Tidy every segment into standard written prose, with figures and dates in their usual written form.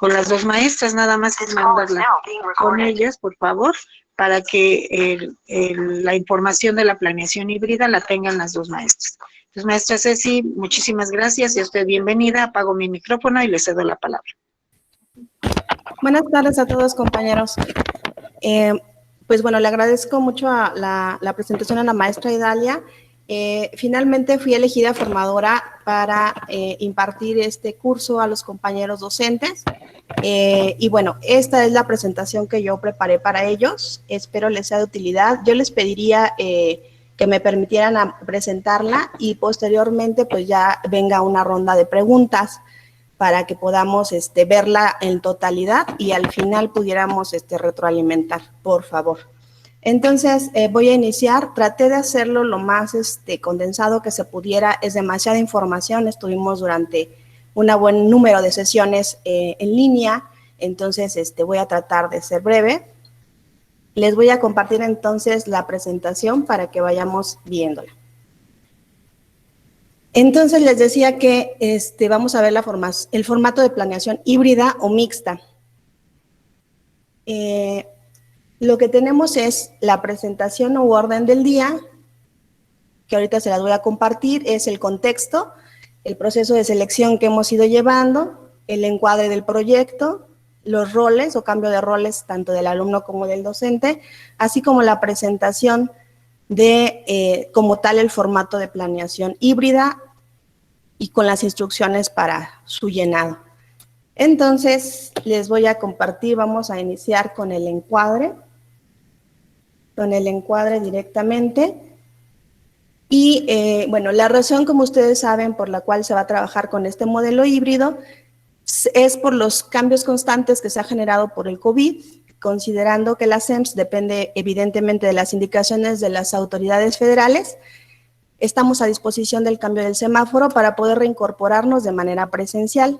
con las dos maestras, nada más es mandarla con ellas, por favor, para que la información de la planeación híbrida la tengan las dos maestras. Entonces, maestra Ceci, muchísimas gracias y a usted bienvenida. Apago mi micrófono y le cedo la palabra. Buenas tardes a todos, compañeros. Pues bueno, le agradezco mucho a la presentación a la maestra Idalia. Finalmente fui elegida formadora para impartir este curso a los compañeros docentes. Y bueno, esta es la presentación que yo preparé para ellos. Espero les sea de utilidad. Yo les pediría que me permitieran presentarla y posteriormente pues ya venga una ronda de preguntas para que podamos verla en totalidad y al final pudiéramos retroalimentar, por favor. Entonces, voy a iniciar. Traté de hacerlo lo más condensado que se pudiera. Es demasiada información. Estuvimos durante un buen número de sesiones en línea. Entonces, voy a tratar de ser breve. Les voy a compartir entonces la presentación para que vayamos viéndola. Entonces, les decía que vamos a ver el formato de planeación híbrida o mixta. Lo que tenemos es la presentación o orden del día, que ahorita se las voy a compartir, es el contexto, el proceso de selección que hemos ido llevando, el encuadre del proyecto, los roles o cambio de roles tanto del alumno como del docente, así como la presentación de, como tal, el formato de planeación híbrida y con las instrucciones para su llenado. Entonces, les voy a compartir, vamos a iniciar con el encuadre directamente. Y, bueno, la razón, como ustedes saben, por la cual se va a trabajar con este modelo híbrido es por los cambios constantes que se ha generado por el COVID, considerando que la SEMS depende evidentemente de las indicaciones de las autoridades federales. Estamos a disposición del cambio del semáforo para poder reincorporarnos de manera presencial.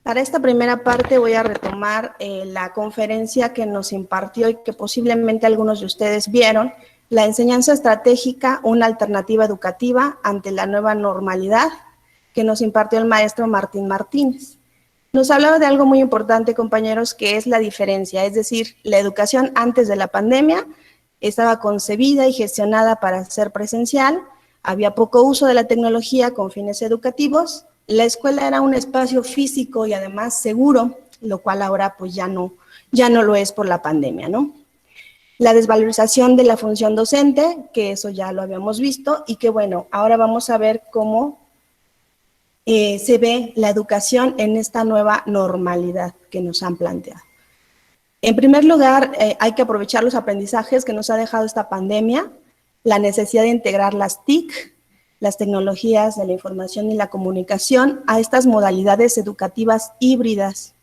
Para esta primera parte voy a retomar la conferencia que nos impartió y que posiblemente algunos de ustedes vieron, la enseñanza estratégica, una alternativa educativa ante la nueva normalidad, que nos impartió el maestro Martín Martínez. Nos hablaba de algo muy importante, compañeros, que es la diferencia, es decir, la educación antes de la pandemia estaba concebida y gestionada para ser presencial, había poco uso de la tecnología con fines educativos, la escuela era un espacio físico y además seguro, lo cual ahora pues ya no lo es por la pandemia, ¿no? La desvalorización de la función docente, que eso ya lo habíamos visto, y que bueno, ahora vamos a ver cómo se ve la educación en esta nueva normalidad que nos han planteado. En primer lugar, hay que aprovechar los aprendizajes que nos ha dejado esta pandemia, la necesidad de integrar las TIC, las tecnologías de la información y la comunicación, a estas modalidades educativas híbridas,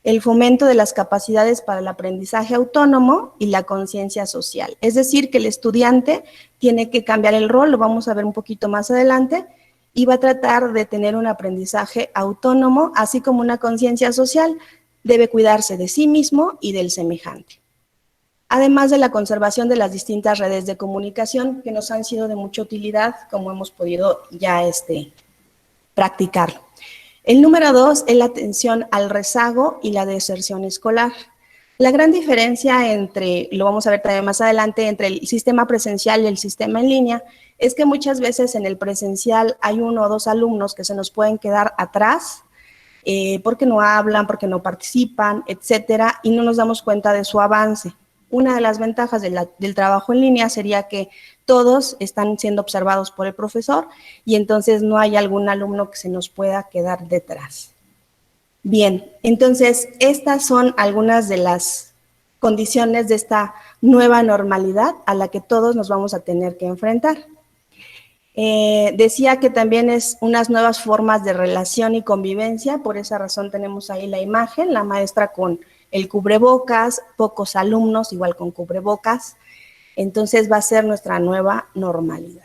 el fomento de las capacidades para el aprendizaje autónomo y la conciencia social. Es decir, que el estudiante tiene que cambiar el rol, lo vamos a ver un poquito más adelante, y va a tratar de tener un aprendizaje autónomo, así como una conciencia social. Debe cuidarse de sí mismo y del semejante. Además de la conservación de las distintas redes de comunicación que nos han sido de mucha utilidad, como hemos podido ya practicar. El número 2 es la atención al rezago y la deserción escolar. La gran diferencia entre, lo vamos a ver también más adelante, entre el sistema presencial y el sistema en línea, es que muchas veces en el presencial hay 1 o 2 alumnos que se nos pueden quedar atrás, porque no hablan, porque no participan, etcétera, y no nos damos cuenta de su avance. Una de las ventajas del trabajo en línea sería que todos están siendo observados por el profesor y entonces no hay algún alumno que se nos pueda quedar detrás. Bien, entonces estas son algunas de las condiciones de esta nueva normalidad a la que todos nos vamos a tener que enfrentar. Decía que también es unas nuevas formas de relación y convivencia, por esa razón tenemos ahí la imagen, la maestra con el cubrebocas, pocos alumnos igual con cubrebocas, entonces va a ser nuestra nueva normalidad.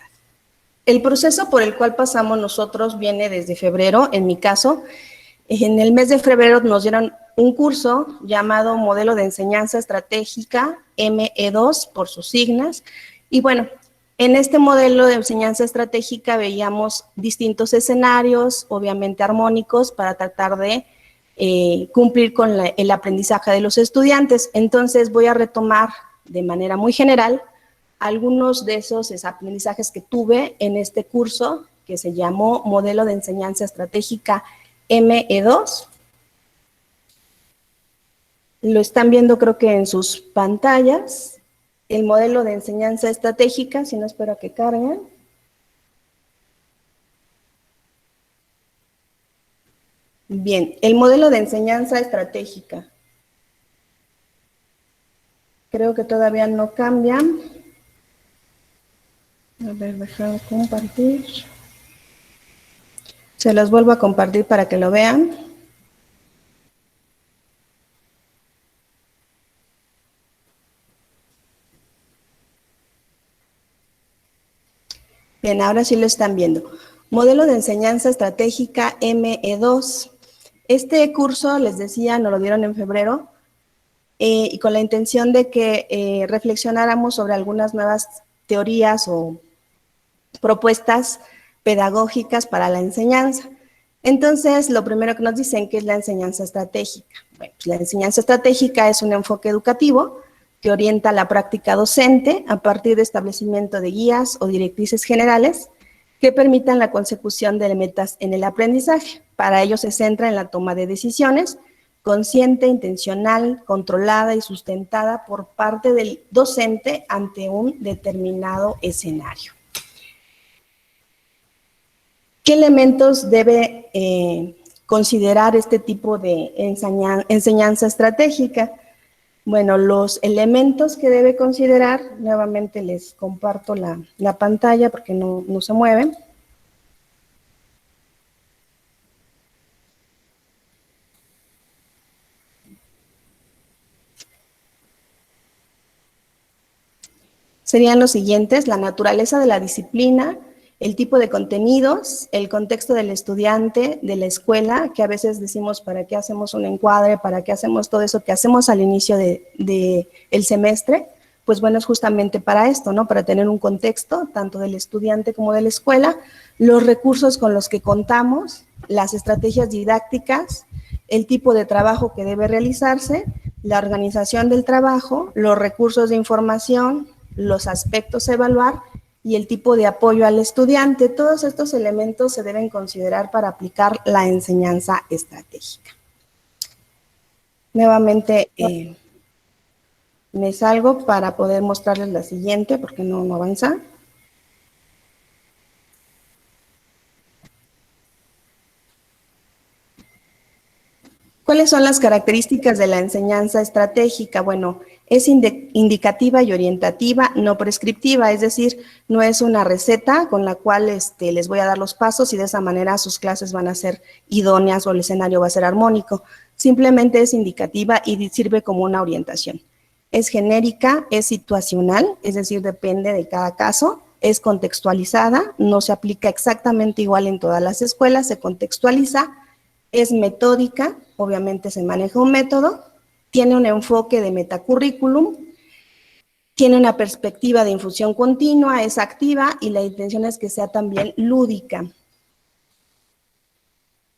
El proceso por el cual pasamos nosotros viene desde febrero, en mi caso, en el mes de febrero nos dieron un curso llamado Modelo de Enseñanza Estratégica, ME2 por sus siglas, y bueno, En este modelo de enseñanza estratégica veíamos distintos escenarios, obviamente armónicos, para tratar de cumplir con el aprendizaje de los estudiantes. Entonces voy a retomar de manera muy general algunos de esos aprendizajes que tuve en este curso que se llamó Modelo de Enseñanza Estratégica ME2. Lo están viendo creo que en sus pantallas. El modelo de enseñanza estratégica, si no espero a que carguen. Bien, el modelo de enseñanza estratégica. Creo que todavía no cambian. A ver, dejar compartir. Se los vuelvo a compartir para que lo vean. Bien, ahora sí lo están viendo. Modelo de enseñanza estratégica ME2. Este curso, les decía, nos lo dieron en febrero y con la intención de que reflexionáramos sobre algunas nuevas teorías o propuestas pedagógicas para la enseñanza. Entonces, lo primero que nos dicen que es la enseñanza estratégica. Bueno, pues la enseñanza estratégica es un enfoque educativo que orienta la práctica docente a partir de establecimiento de guías o directrices generales que permitan la consecución de metas en el aprendizaje. Para ello se centra en la toma de decisiones consciente, intencional, controlada y sustentada por parte del docente ante un determinado escenario. ¿Qué elementos debe considerar este tipo de enseñanza estratégica? Bueno, los elementos que debe considerar, nuevamente les comparto la pantalla porque no se mueven. Serían los siguientes: la naturaleza de la disciplina, el tipo de contenidos, el contexto del estudiante, de la escuela, que a veces decimos para qué hacemos un encuadre, para qué hacemos todo eso que hacemos al inicio del semestre. Pues bueno, es justamente para esto, ¿no? Para tener un contexto, tanto del estudiante como de la escuela, los recursos con los que contamos, las estrategias didácticas, el tipo de trabajo que debe realizarse, la organización del trabajo, los recursos de información, los aspectos a evaluar y el tipo de apoyo al estudiante. Todos estos elementos se deben considerar para aplicar la enseñanza estratégica. Nuevamente me salgo para poder mostrarles la siguiente porque no avanza. ¿Cuáles son las características de la enseñanza estratégica? Bueno, es indicativa y orientativa, no prescriptiva, es decir, no es una receta con la cual les voy a dar los pasos y de esa manera sus clases van a ser idóneas o el escenario va a ser armónico. Simplemente es indicativa y sirve como una orientación. Es genérica, es situacional, es decir, depende de cada caso, es contextualizada, no se aplica exactamente igual en todas las escuelas, se contextualiza, es metódica, obviamente se maneja un método, tiene un enfoque de metacurrículum, tiene una perspectiva de infusión continua, es activa y la intención es que sea también lúdica.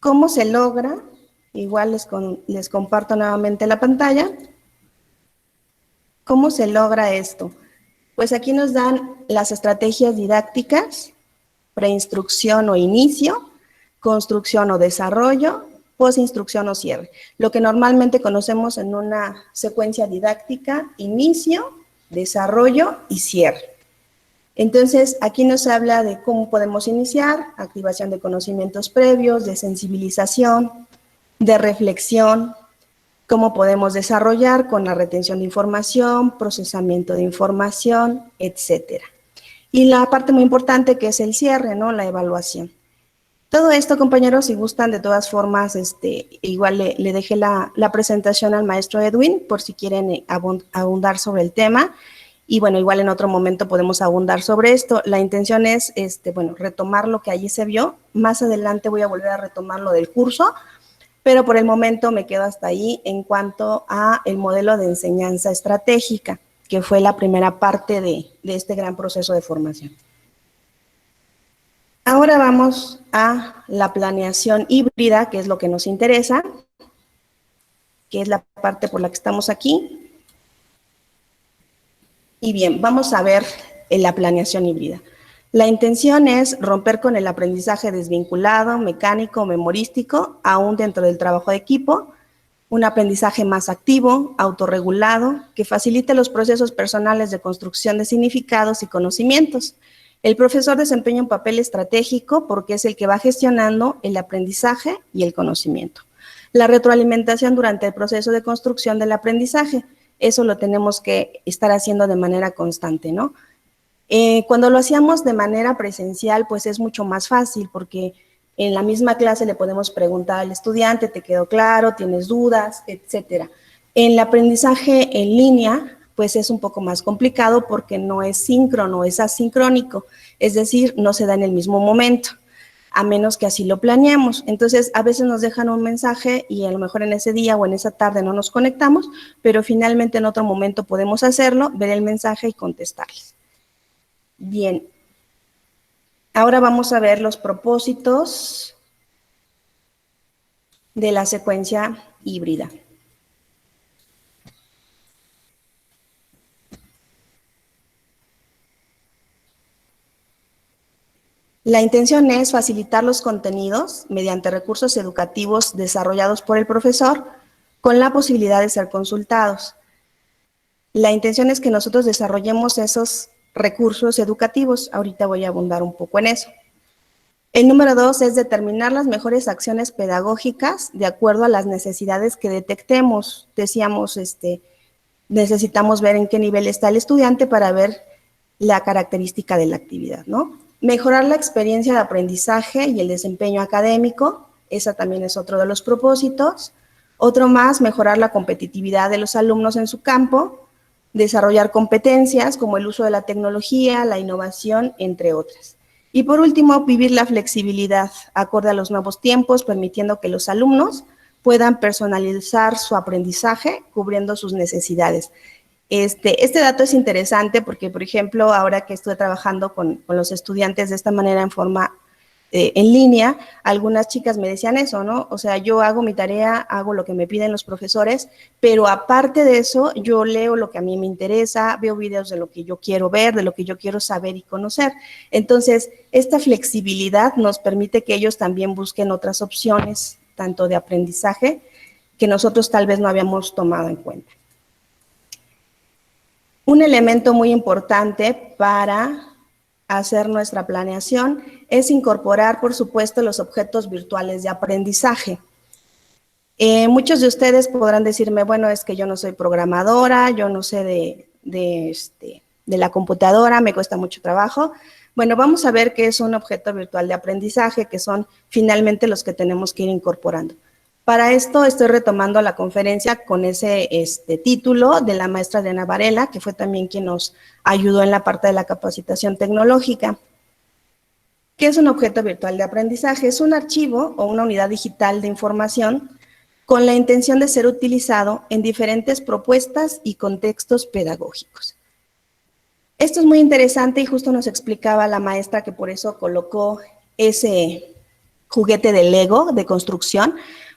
¿Cómo se logra? Igual les comparto nuevamente la pantalla. ¿Cómo se logra esto? Pues aquí nos dan las estrategias didácticas, preinstrucción o inicio, construcción o desarrollo, postinstrucción o cierre. Lo que normalmente conocemos en una secuencia didáctica: inicio, desarrollo y cierre. Entonces, aquí nos habla de cómo podemos iniciar: activación de conocimientos previos, de sensibilización, de reflexión, cómo podemos desarrollar con la retención de información, procesamiento de información, etcétera. Y la parte muy importante que es el cierre, ¿no? La evaluación. Todo esto, compañeros, si gustan, de todas formas, igual le dejé la presentación al maestro Edwin por si quieren abundar sobre el tema. Y bueno, igual en otro momento podemos abundar sobre esto. La intención es, bueno, retomar lo que allí se vio. Más adelante voy a volver a retomar lo del curso, pero por el momento me quedo hasta ahí en cuanto a el modelo de enseñanza estratégica. que fue la primera parte de este gran proceso de formación. Ahora vamos a la planeación híbrida, que es lo que nos interesa, que es la parte por la que estamos aquí. Y bien, vamos a ver la planeación híbrida. La intención es romper con el aprendizaje desvinculado, mecánico, memorístico, aún dentro del trabajo de equipo, un aprendizaje más activo, autorregulado, que facilite los procesos personales de construcción de significados y conocimientos. El profesor desempeña un papel estratégico porque es el que va gestionando el aprendizaje y el conocimiento. La retroalimentación durante el proceso de construcción del aprendizaje, eso lo tenemos que estar haciendo de manera constante, ¿no? Cuando lo hacíamos de manera presencial, pues es mucho más fácil porque en la misma clase le podemos preguntar al estudiante, ¿te quedó claro? ¿Tienes dudas? Etcétera. En el aprendizaje en línea, pues es un poco más complicado porque no es síncrono, es asincrónico, es decir, no se da en el mismo momento, a menos que así lo planeemos. Entonces, a veces nos dejan un mensaje y a lo mejor en ese día o en esa tarde no nos conectamos, pero finalmente en otro momento podemos hacerlo, ver el mensaje y contestarles. Bien, ahora vamos a ver los propósitos de la secuencia híbrida. La intención es facilitar los contenidos mediante recursos educativos desarrollados por el profesor con la posibilidad de ser consultados. La intención es que nosotros desarrollemos esos recursos educativos. Ahorita voy a abundar un poco en eso. El número 2 es determinar las mejores acciones pedagógicas de acuerdo a las necesidades que detectemos. Decíamos, necesitamos ver en qué nivel está el estudiante para ver la característica de la actividad, ¿no? Mejorar la experiencia de aprendizaje y el desempeño académico, esa también es otro de los propósitos. Otro más, mejorar la competitividad de los alumnos en su campo, desarrollar competencias como el uso de la tecnología, la innovación, entre otras. Y por último, vivir la flexibilidad acorde a los nuevos tiempos, permitiendo que los alumnos puedan personalizar su aprendizaje cubriendo sus necesidades. Este dato es interesante porque, por ejemplo, ahora que estoy trabajando con los estudiantes de esta manera en forma en línea, algunas chicas me decían eso, ¿no? O sea, yo hago mi tarea, hago lo que me piden los profesores, pero aparte de eso, yo leo lo que a mí me interesa, veo videos de lo que yo quiero ver, de lo que yo quiero saber y conocer. Entonces, esta flexibilidad nos permite que ellos también busquen otras opciones, tanto de aprendizaje, que nosotros tal vez no habíamos tomado en cuenta. Un elemento muy importante para hacer nuestra planeación es incorporar, por supuesto, los objetos virtuales de aprendizaje. Muchos de ustedes podrán decirme, bueno, es que yo no soy programadora, yo no sé de la computadora, me cuesta mucho trabajo. Bueno, vamos a ver qué es un objeto virtual de aprendizaje, que son finalmente los que tenemos que ir incorporando. Para esto estoy retomando la conferencia con ese título de la maestra Diana Varela, que fue también quien nos ayudó en la parte de la capacitación tecnológica. ¿Qué es un objeto virtual de aprendizaje? Es un archivo o una unidad digital de información con la intención de ser utilizado en diferentes propuestas y contextos pedagógicos. Esto es muy interesante y justo nos explicaba la maestra que por eso colocó ese juguete de Lego de construcción,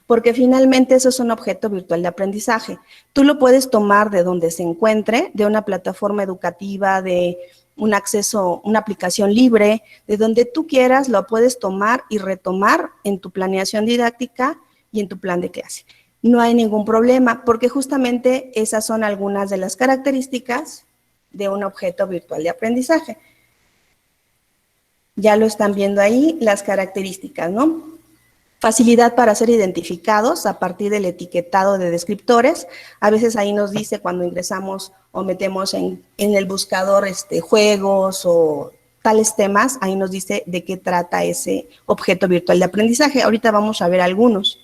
porque finalmente eso es un objeto virtual de aprendizaje. Tú lo puedes tomar de donde se encuentre, de una plataforma educativa, de un acceso, una aplicación libre, de donde tú quieras, lo puedes tomar y retomar en tu planeación didáctica y en tu plan de clase. No hay ningún problema, porque justamente esas son algunas de las características de un objeto virtual de aprendizaje. Ya lo están viendo ahí, las características, ¿no? Facilidad para ser identificados a partir del etiquetado de descriptores. A veces ahí nos dice cuando ingresamos o metemos en el buscador juegos o tales temas, ahí nos dice de qué trata ese objeto virtual de aprendizaje. Ahorita vamos a ver algunos.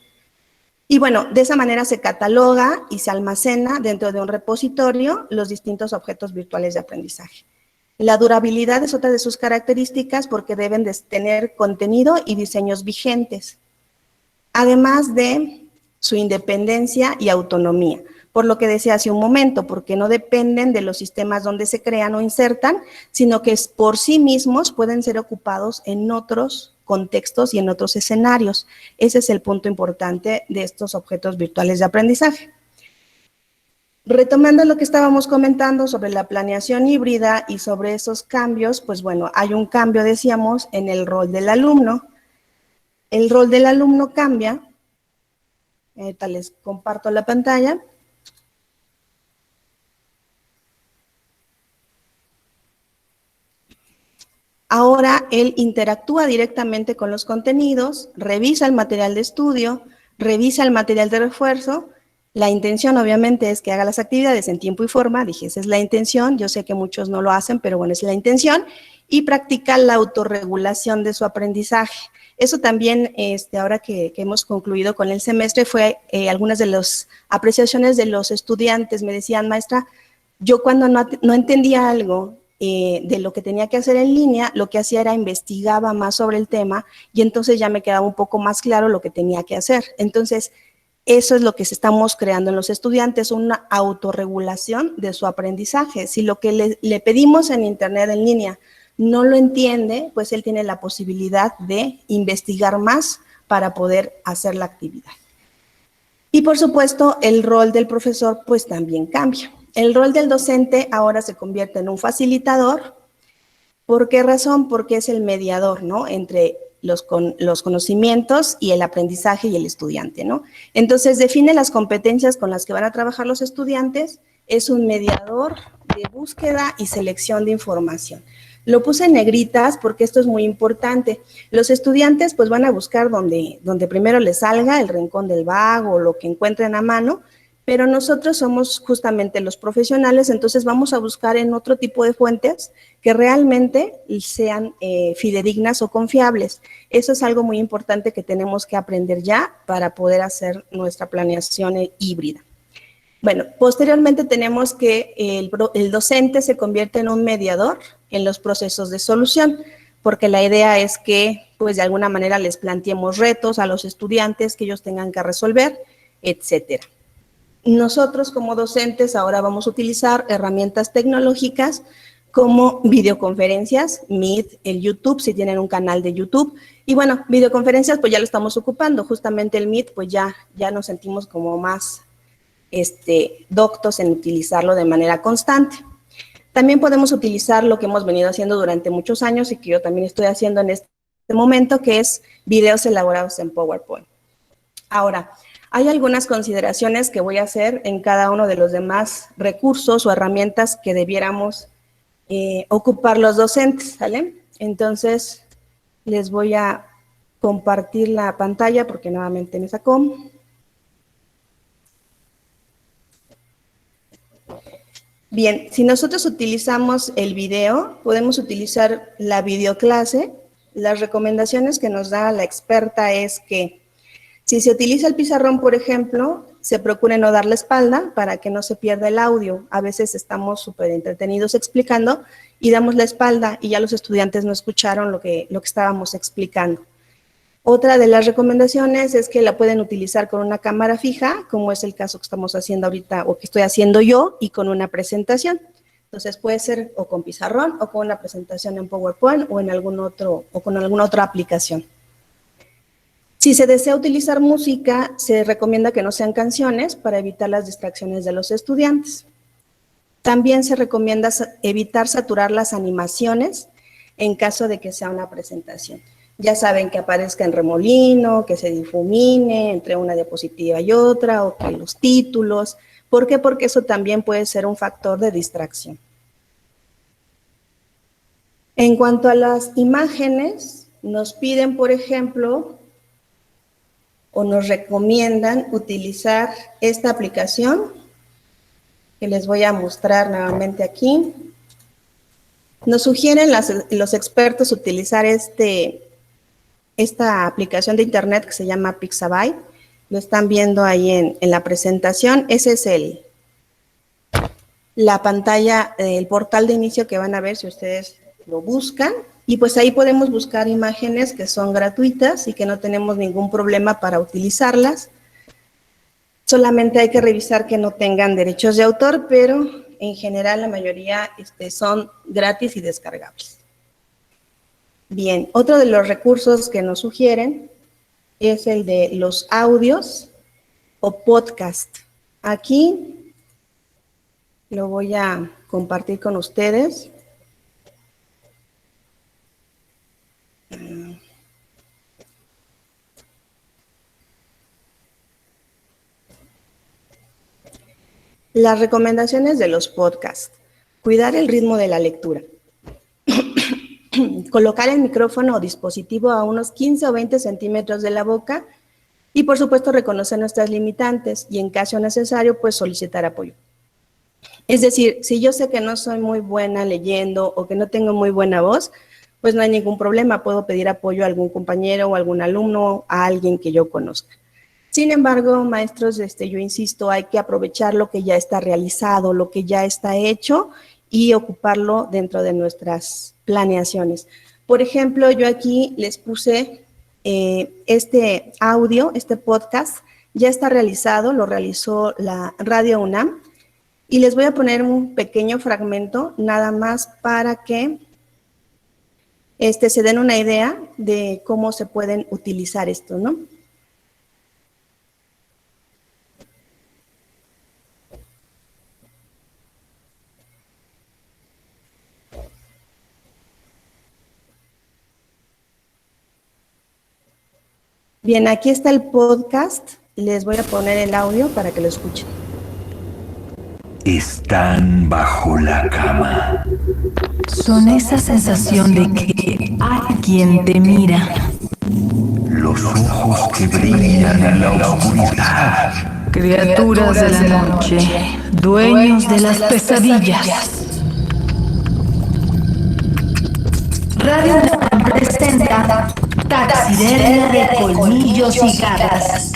Y bueno, de esa manera se cataloga y se almacena dentro de un repositorio los distintos objetos virtuales de aprendizaje. La durabilidad es otra de sus características porque deben de tener contenido y diseños vigentes, además de su independencia y autonomía, por lo que decía hace un momento, porque no dependen de los sistemas donde se crean o insertan, sino que por sí mismos pueden ser ocupados en otros contextos y en otros escenarios. Ese es el punto importante de estos objetos virtuales de aprendizaje. Retomando lo que estábamos comentando sobre la planeación híbrida y sobre esos cambios, pues bueno, hay un cambio, decíamos, en el rol del alumno. El rol del alumno cambia. Ahorita les comparto la pantalla. Ahora él interactúa directamente con los contenidos, revisa el material de estudio, revisa el material de refuerzo. La intención obviamente es que haga las actividades en tiempo y forma, dije, esa es la intención, yo sé que muchos no lo hacen, pero bueno, esa es la intención, y practica la autorregulación de su aprendizaje. Eso también, ahora que hemos concluido con el semestre, fue algunas de las apreciaciones de los estudiantes. Me decían, maestra, yo cuando no entendía algo de lo que tenía que hacer en línea, lo que hacía era investigaba más sobre el tema y entonces ya me quedaba un poco más claro lo que tenía que hacer. Entonces, eso es lo que estamos creando en los estudiantes, una autorregulación de su aprendizaje. Si lo que le pedimos en internet, en línea, no lo entiende, pues él tiene la posibilidad de investigar más para poder hacer la actividad. Y por supuesto, el rol del profesor pues también cambia. El rol del docente ahora se convierte en un facilitador. ¿Por qué razón? Porque es el mediador, ¿no?, entre los conocimientos y el aprendizaje y el estudiante, ¿no? Entonces, define las competencias con las que van a trabajar los estudiantes, es un mediador de búsqueda y selección de información. Lo puse en negritas porque esto es muy importante. Los estudiantes pues van a buscar donde primero les salga el rincón del vago, lo que encuentren a mano, pero nosotros somos justamente los profesionales, entonces vamos a buscar en otro tipo de fuentes que realmente sean fidedignas o confiables. Eso es algo muy importante que tenemos que aprender ya para poder hacer nuestra planeación híbrida. Bueno, posteriormente tenemos que el docente se convierte en un mediador en los procesos de solución, porque la idea es que, pues de alguna manera les planteemos retos a los estudiantes que ellos tengan que resolver, etcétera. Nosotros como docentes ahora vamos a utilizar herramientas tecnológicas como videoconferencias, Meet, el YouTube, si tienen un canal de YouTube. Y bueno, videoconferencias pues ya lo estamos ocupando, justamente el Meet pues ya nos sentimos como más doctos en utilizarlo de manera constante. También podemos utilizar lo que hemos venido haciendo durante muchos años y que yo también estoy haciendo en este momento, que es videos elaborados en PowerPoint. Ahora, hay algunas consideraciones que voy a hacer en cada uno de los demás recursos o herramientas que debiéramos ocupar los docentes, ¿sale? Entonces, les voy a compartir la pantalla porque nuevamente me sacó. Bien, si nosotros utilizamos el video, podemos utilizar la videoclase. Las recomendaciones que nos da la experta es que si se utiliza el pizarrón, por ejemplo, se procure no dar la espalda para que no se pierda el audio. A veces estamos súper entretenidos explicando y damos la espalda y ya los estudiantes no escucharon lo que estábamos explicando. Otra de las recomendaciones es que la pueden utilizar con una cámara fija, como es el caso que estamos haciendo ahorita o que estoy haciendo yo, y con una presentación. Entonces puede ser o con pizarrón o con una presentación en PowerPoint o en algún otro o con alguna otra aplicación. Si se desea utilizar música, se recomienda que no sean canciones para evitar las distracciones de los estudiantes. También se recomienda evitar saturar las animaciones en caso de que sea una presentación. Ya saben, que aparezca en remolino, que se difumine entre una diapositiva y otra, o que los títulos. ¿Por qué? Porque eso también puede ser un factor de distracción. En cuanto a las imágenes, nos piden, por ejemplo, o nos recomiendan utilizar esta aplicación, que les voy a mostrar nuevamente aquí. Nos sugieren los expertos utilizar esta aplicación de internet que se llama Pixabay. Lo están viendo ahí en la presentación. Ese es la pantalla, el portal de inicio que van a ver si ustedes lo buscan. Y pues ahí podemos buscar imágenes que son gratuitas y que no tenemos ningún problema para utilizarlas. Solamente hay que revisar que no tengan derechos de autor, pero en general la mayoría son gratis y descargables. Bien, otro de los recursos que nos sugieren es el de los audios o podcast. Aquí lo voy a compartir con ustedes. Las recomendaciones de los podcasts. Cuidar el ritmo de la lectura. Colocar el micrófono o dispositivo a unos 15 o 20 centímetros de la boca y, por supuesto, reconocer nuestras limitantes y, en caso necesario, pues solicitar apoyo. Es decir, si yo sé que no soy muy buena leyendo o que no tengo muy buena voz, pues no hay ningún problema, puedo pedir apoyo a algún compañero o algún alumno, a alguien que yo conozca. Sin embargo, maestros, yo insisto, hay que aprovechar lo que ya está realizado, lo que ya está hecho y ocuparlo dentro de nuestras planeaciones. Por ejemplo, yo aquí les puse este audio, este podcast, ya está realizado, lo realizó la Radio UNAM, y les voy a poner un pequeño fragmento, nada más para que se den una idea de cómo se pueden utilizar esto, ¿no? Bien, aquí está el podcast. Les voy a poner el audio para que lo escuchen. Están bajo la cama. Son esa sensación de que alguien te mira. Los ojos que brillan en la oscuridad. Criaturas de la noche, dueños de las pesadillas. Radio UNAM presenta Taxidermia de colmillos y garras.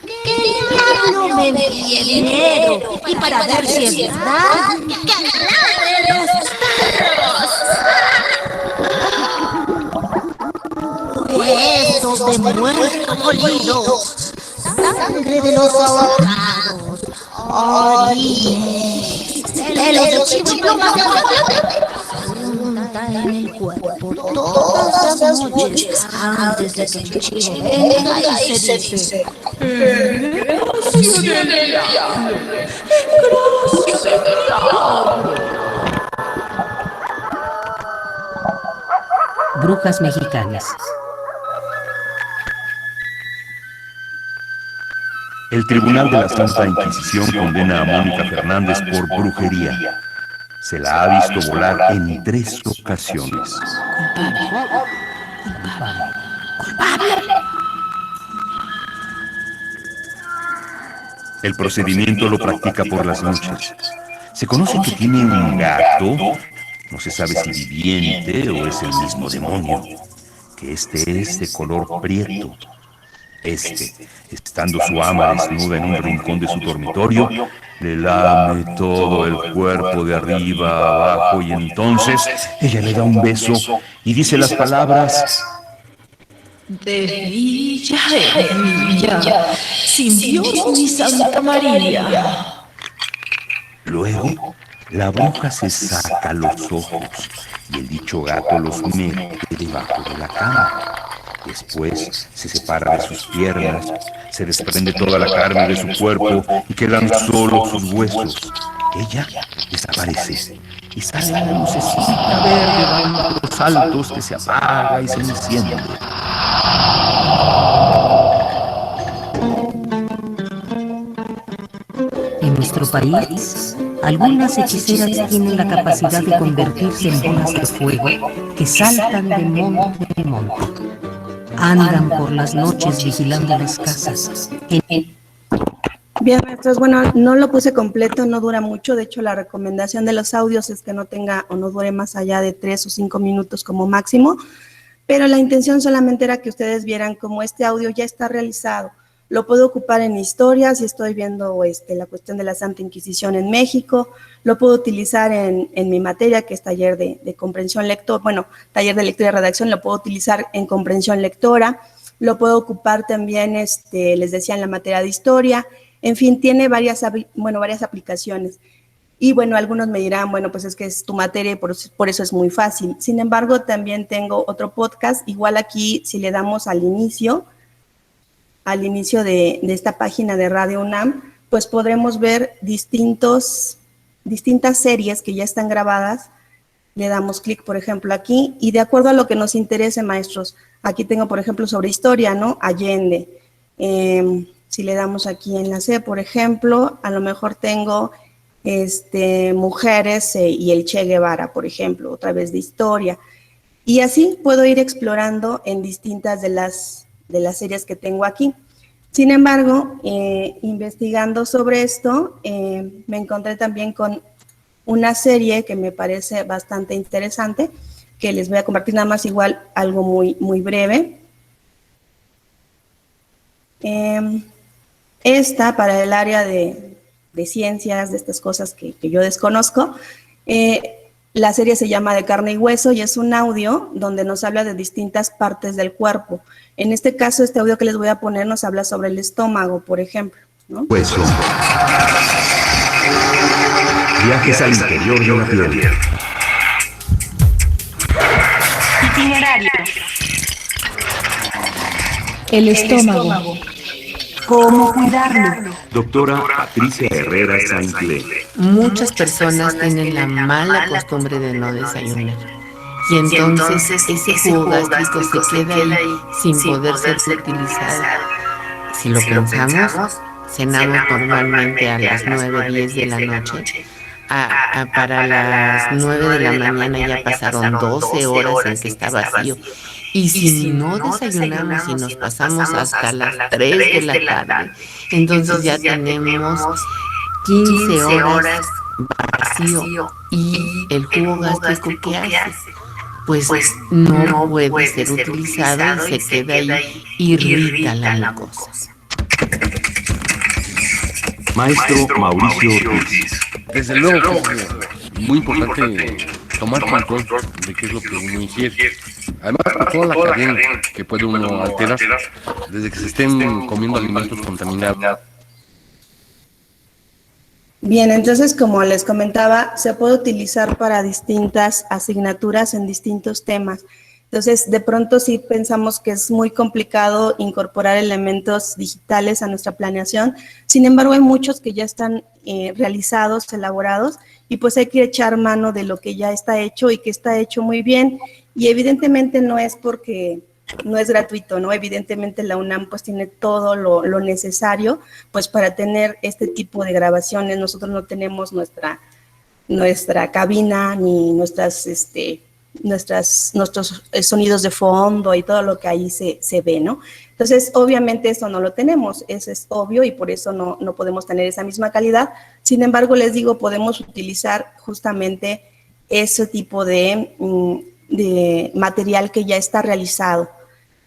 Que el diablo me envíe el dinero y para ver si es verdad que ladren los perros. Huesos de muerto molidos, sangre de los ahogados, orines, pelos de chivo y plumas de guacamole. Junta en el cuerpo todas las noches antes de que el chivo venga y se dice: gracias del diablo, gracias del diablo. Brujas mexicanas. El Tribunal de la Santa Inquisición condena a Mónica Fernández por brujería. Se la ha visto volar en 3 ocasiones. El procedimiento lo practica por las noches. Se conoce que tiene un gato, no se sabe si viviente o es el mismo demonio, que es de color prieto. Estando su ama desnuda en un rincón de su dormitorio, le lame todo el cuerpo de arriba a abajo y entonces ella le da un beso y dice las palabras: De Villa en Villa, sin Dios ni Santa María. Luego, la bruja se saca los ojos y el dicho gato los mete debajo de la cama. Después se separa de sus piernas, se desprende toda la carne de su cuerpo y quedan solo sus huesos. Ella desaparece y sale una lucecita verde dando los saltos que se apaga y se enciende. En nuestro país, algunas hechiceras tienen la capacidad de convertirse en bolas de fuego que saltan de monte en monte. Andan por las noches vigilando las casas. Bien, maestros, bueno, no lo puse completo, no dura mucho. De hecho, la recomendación de los audios es que no tenga o no dure más allá de 3 o 5 minutos como máximo. pero la intención solamente era que ustedes vieran cómo este audio ya está realizado. Lo puedo ocupar en historias, si estoy viendo la cuestión de la Santa Inquisición en México, lo puedo utilizar en mi materia, que es taller de comprensión lectora, bueno, taller de lectura y redacción, lo puedo utilizar en comprensión lectora, lo puedo ocupar también, les decía, en la materia de historia, en fin, tiene varias aplicaciones. Y bueno, algunos me dirán, bueno, pues es que es tu materia y por eso es muy fácil. Sin embargo, también tengo otro podcast, igual aquí, si le damos al inicio de esta página de Radio UNAM, pues podremos ver distintas series que ya están grabadas. Le damos clic, por ejemplo, aquí, y de acuerdo a lo que nos interese, maestros, aquí tengo, por ejemplo, sobre historia, ¿no? Allende. Si le damos aquí enlace, por ejemplo, a lo mejor tengo mujeres y el Che Guevara, por ejemplo, otra vez de historia. Y así puedo ir explorando en distintas de las series que tengo aquí. Sin embargo, investigando sobre esto, me encontré también con una serie que me parece bastante interesante, que les voy a compartir nada más igual algo muy, muy breve. Esta, para el área de ciencias, de estas cosas que yo desconozco, la serie se llama De Carne y Hueso y es un audio donde nos habla de distintas partes del cuerpo. En este caso, este audio que les voy a poner nos habla sobre el estómago, por ejemplo, ¿no? Hueso. Viajes al interior de la piel. Itinerario. El estómago. ¿Cómo cuidarlo? Doctora Patricia Herrera Saintlé. Muchas personas tienen la mala costumbre de no desayunar. Y entonces ese jugo gástrico se queda ahí sin poder ser utilizado. Si lo pensamos, cenamos normalmente a las 9, 10 de la noche. Para las 9 de la mañana ya pasaron 12 horas en que está vacío. Y si no desayunamos y nos pasamos hasta las 3 de la tarde, entonces ya tenemos 15 horas vacío. ¿Y el jugo gástrico qué hace? Pues no puede ser utilizado y se queda ahí, irrita la mucosa. Maestro Mauricio Ortiz. Desde luego que es muy importante tomar control de qué es lo que uno ingiere. Además, por toda la cadena que puede uno alterar, desde que se estén comiendo alimentos contaminados. Bien, entonces, como les comentaba, se puede utilizar para distintas asignaturas en distintos temas. Entonces, de pronto sí pensamos que es muy complicado incorporar elementos digitales a nuestra planeación. Sin embargo, hay muchos que ya están realizados, elaborados, y pues hay que echar mano de lo que ya está hecho y que está hecho muy bien. Y evidentemente no es porque no es gratuito, ¿no? Evidentemente la UNAM pues tiene todo lo necesario pues para tener este tipo de grabaciones. Nosotros no tenemos nuestra cabina ni nuestros sonidos de fondo y todo lo que ahí se ve, ¿no? Entonces, obviamente eso no lo tenemos, eso es obvio y por eso no podemos tener esa misma calidad. Sin embargo, les digo, podemos utilizar justamente ese tipo de material que ya está realizado.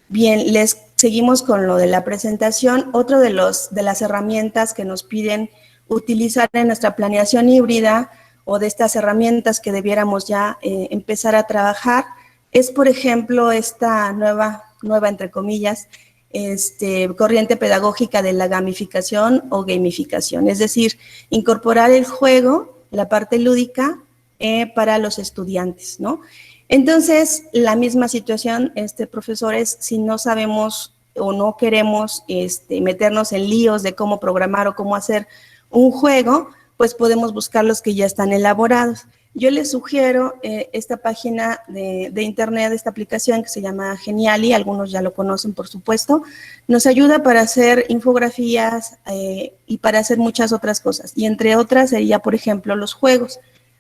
Bien, les seguimos con lo de la presentación. Otro de las herramientas que nos piden utilizar en nuestra planeación híbrida o de estas herramientas que debiéramos ya empezar a trabajar es, por ejemplo, esta nueva entre comillas, corriente pedagógica de la gamificación o gamificación, es decir, incorporar el juego, la parte lúdica, para los estudiantes, ¿no? Entonces, la misma situación, profesores, si no sabemos o no queremos meternos en líos de cómo programar o cómo hacer un juego, pues podemos buscar los que ya están elaborados. Yo les sugiero esta página de internet, esta aplicación que se llama Geniali, algunos ya lo conocen, por supuesto. Nos ayuda para hacer infografías y para hacer muchas otras cosas. Y entre otras sería, por ejemplo, los juegos.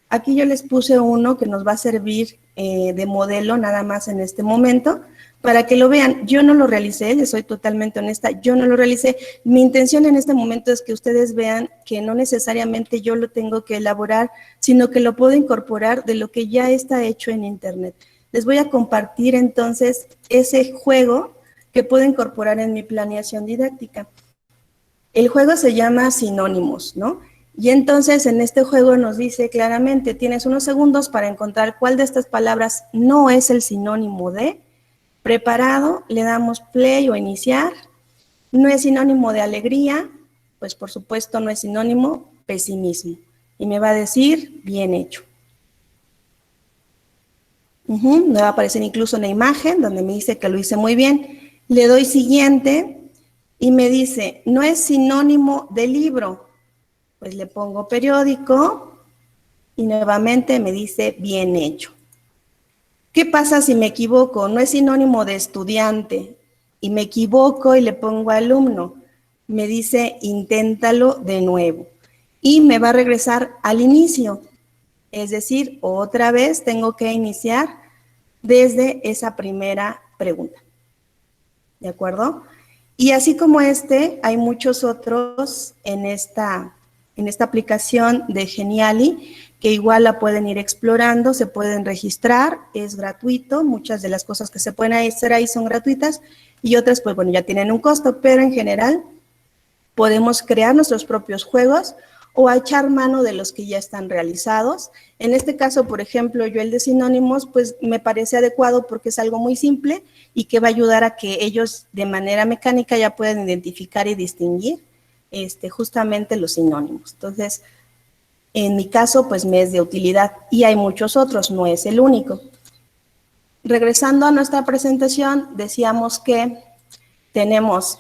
Aquí yo les puse uno que nos va a servir de modelo nada más en este momento, para que lo vean. Yo no lo realicé, les soy totalmente honesta, yo no lo realicé. Mi intención en este momento es que ustedes vean que no necesariamente yo lo tengo que elaborar, sino que lo puedo incorporar de lo que ya está hecho en internet. les voy a compartir entonces ese juego que puedo incorporar en mi planeación didáctica. El juego se llama Sinónimos, ¿no? Y entonces en este juego nos dice claramente, tienes unos segundos para encontrar cuál de estas palabras no es el sinónimo de. Preparado, le damos play o iniciar. No es sinónimo de alegría, pues por supuesto no es sinónimo, pesimismo. Y me va a decir, bien hecho. Me va a aparecer incluso una imagen donde me dice que lo hice muy bien. Le doy siguiente y me dice, no es sinónimo de libro. Pues le pongo periódico y nuevamente me dice bien hecho. ¿Qué pasa si me equivoco? No es sinónimo de estudiante y me equivoco y le pongo alumno. Me dice inténtalo de nuevo y me va a regresar al inicio. Es decir, otra vez tengo que iniciar desde esa primera pregunta. ¿De acuerdo? Y así como hay muchos otros en esta aplicación de Geniali, que igual la pueden ir explorando, se pueden registrar, es gratuito, muchas de las cosas que se pueden hacer ahí son gratuitas, y otras, pues bueno, ya tienen un costo, pero en general podemos crear nuestros propios juegos o echar mano de los que ya están realizados. En este caso, por ejemplo, yo el de sinónimos, pues me parece adecuado porque es algo muy simple y que va a ayudar a que ellos de manera mecánica ya puedan identificar y distinguir justamente los sinónimos. Entonces, en mi caso, pues me es de utilidad y hay muchos otros, no es el único. Regresando a nuestra presentación, decíamos que tenemos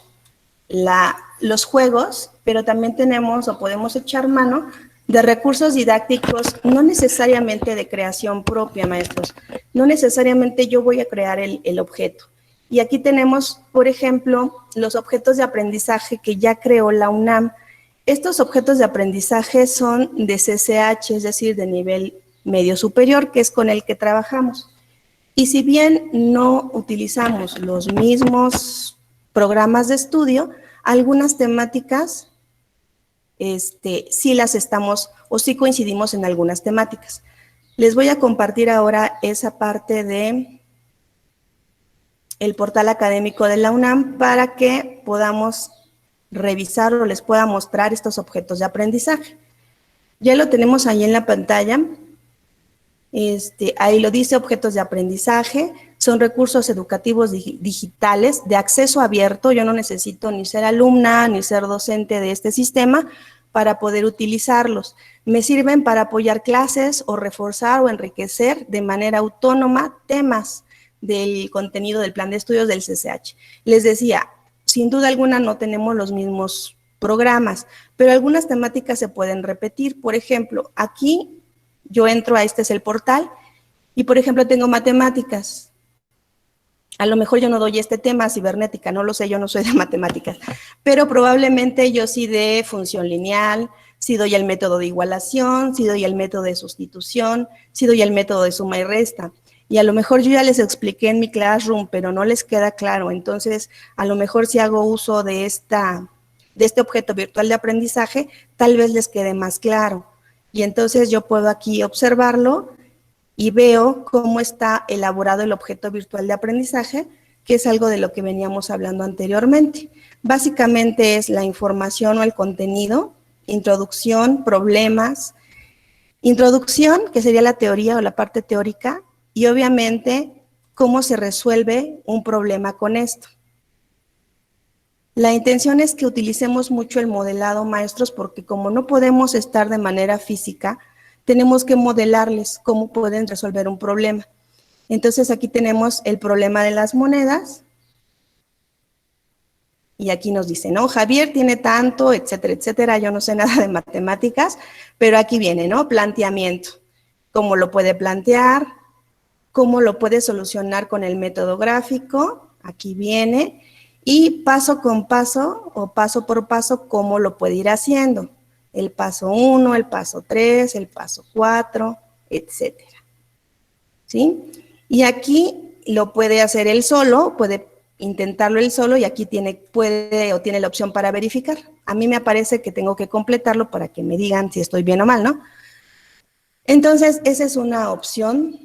los juegos, pero también tenemos o podemos echar mano de recursos didácticos, no necesariamente de creación propia, maestros. No necesariamente yo voy a crear el objeto. Y aquí tenemos, por ejemplo, los objetos de aprendizaje que ya creó la UNAM. Estos objetos de aprendizaje son de CCH, es decir, de nivel medio superior, que es con el que trabajamos. Y si bien no utilizamos los mismos programas de estudio, algunas temáticas sí las estamos, o sí coincidimos en algunas temáticas. Les voy a compartir ahora esa parte de el portal académico de la UNAM para que podamos revisar o les pueda mostrar estos objetos de aprendizaje. Ya lo tenemos ahí en la pantalla. Ahí lo dice, objetos de aprendizaje, son recursos educativos digitales de acceso abierto. Yo no necesito ni ser alumna ni ser docente de este sistema para poder utilizarlos. Me sirven para apoyar clases o reforzar o enriquecer de manera autónoma temas del contenido del plan de estudios del CCH. Les decía, sin duda alguna no tenemos los mismos programas, pero algunas temáticas se pueden repetir. Por ejemplo, aquí yo entro a este es el portal y, por ejemplo, tengo matemáticas. A lo mejor yo no doy este tema, cibernética, no lo sé, yo no soy de matemáticas, pero probablemente yo sí de función lineal, sí doy el método de igualación, sí doy el método de sustitución, sí doy el método de suma y resta. Y a lo mejor yo ya les expliqué en mi Classroom, pero no les queda claro. Entonces, a lo mejor si hago uso de este objeto virtual de aprendizaje, tal vez les quede más claro. Y entonces yo puedo aquí observarlo y veo cómo está elaborado el objeto virtual de aprendizaje, que es algo de lo que veníamos hablando anteriormente. Básicamente es la información o el contenido, introducción, problemas, introducción, que sería la teoría o la parte teórica, y obviamente cómo se resuelve un problema con esto. La intención es que utilicemos mucho el modelado, maestros, porque como no podemos estar de manera física, tenemos que modelarles cómo pueden resolver un problema. Entonces aquí tenemos el problema de las monedas, y aquí nos dice, ¿no? Javier tiene tanto, etcétera, etcétera. Yo no sé nada de matemáticas, pero aquí viene, ¿no? Planteamiento. ¿Cómo lo puede plantear? ¿Cómo lo puede solucionar con el método gráfico? Aquí viene. Y paso con paso o paso por paso, ¿cómo lo puede ir haciendo? El paso 1, el paso 3, el paso 4, etcétera. ¿Sí? Y aquí lo puede hacer él solo, puede intentarlo él solo y aquí tiene la opción para verificar. A mí me aparece que tengo que completarlo para que me digan si estoy bien o mal, ¿no? Entonces, esa es una opción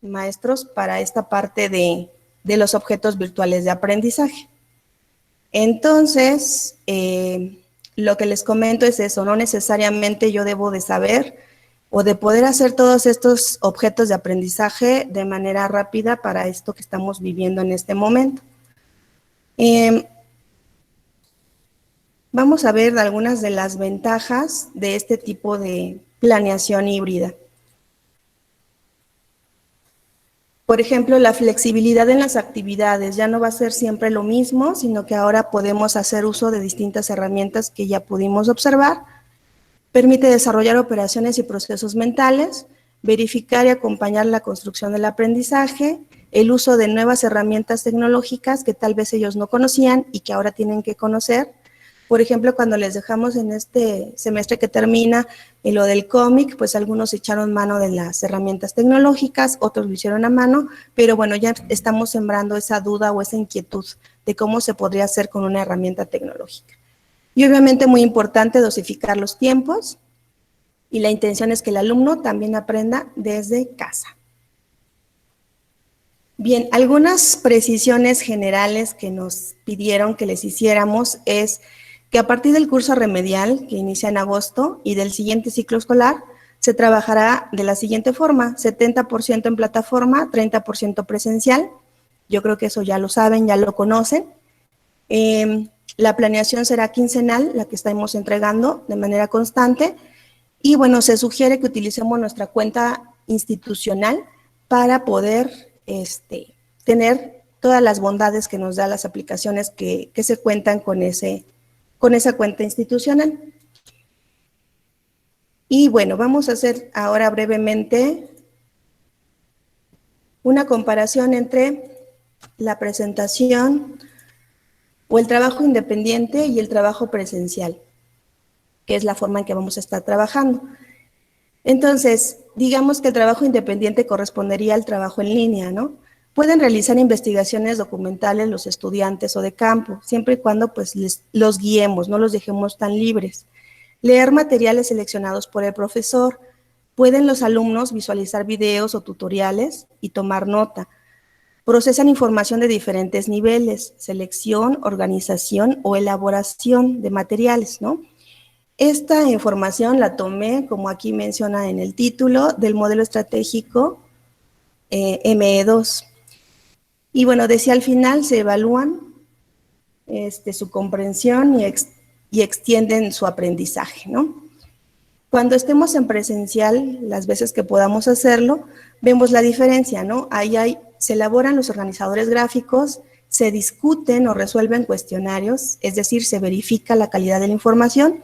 maestros, para esta parte de los objetos virtuales de aprendizaje. Entonces, lo que les comento es eso, no necesariamente yo debo de saber o de poder hacer todos estos objetos de aprendizaje de manera rápida para esto que estamos viviendo en este momento. Vamos a ver algunas de las ventajas de este tipo de planeación híbrida. Por ejemplo, la flexibilidad en las actividades ya no va a ser siempre lo mismo, sino que ahora podemos hacer uso de distintas herramientas que ya pudimos observar. Permite desarrollar operaciones y procesos mentales, verificar y acompañar la construcción del aprendizaje, el uso de nuevas herramientas tecnológicas que tal vez ellos no conocían y que ahora tienen que conocer. Por ejemplo, cuando les dejamos en este semestre que termina lo del cómic, pues algunos echaron mano de las herramientas tecnológicas, otros lo hicieron a mano, pero bueno, ya estamos sembrando esa duda o esa inquietud de cómo se podría hacer con una herramienta tecnológica. Y obviamente muy importante dosificar los tiempos, y la intención es que el alumno también aprenda desde casa. Bien, algunas precisiones generales que nos pidieron que les hiciéramos es que a partir del curso remedial, que inicia en agosto, y del siguiente ciclo escolar, se trabajará de la siguiente forma: 70% en plataforma, 30% presencial. Yo creo que eso ya lo saben, ya lo conocen. La planeación será quincenal, la que estamos entregando de manera constante. Y bueno, se sugiere que utilicemos nuestra cuenta institucional para poder tener todas las bondades que nos da las aplicaciones que se cuentan con esa cuenta institucional. Y bueno, vamos a hacer ahora brevemente una comparación entre la presentación o el trabajo independiente y el trabajo presencial, que es la forma en que vamos a estar trabajando. Entonces, digamos que el trabajo independiente correspondería al trabajo en línea, ¿no? Pueden realizar investigaciones documentales los estudiantes o de campo, siempre y cuando pues los guiemos, no los dejemos tan libres. Leer materiales seleccionados por el profesor. Pueden los alumnos visualizar videos o tutoriales y tomar nota. Procesan información de diferentes niveles: selección, organización o elaboración de materiales, ¿no? Esta información la tomé, como aquí menciona en el título, del modelo estratégico ME2. Y bueno, decía al final se evalúan su comprensión y extienden su aprendizaje, ¿no? Cuando estemos en presencial, las veces que podamos hacerlo, vemos la diferencia, ¿no? Ahí se elaboran los organizadores gráficos, se discuten o resuelven cuestionarios, es decir, se verifica la calidad de la información,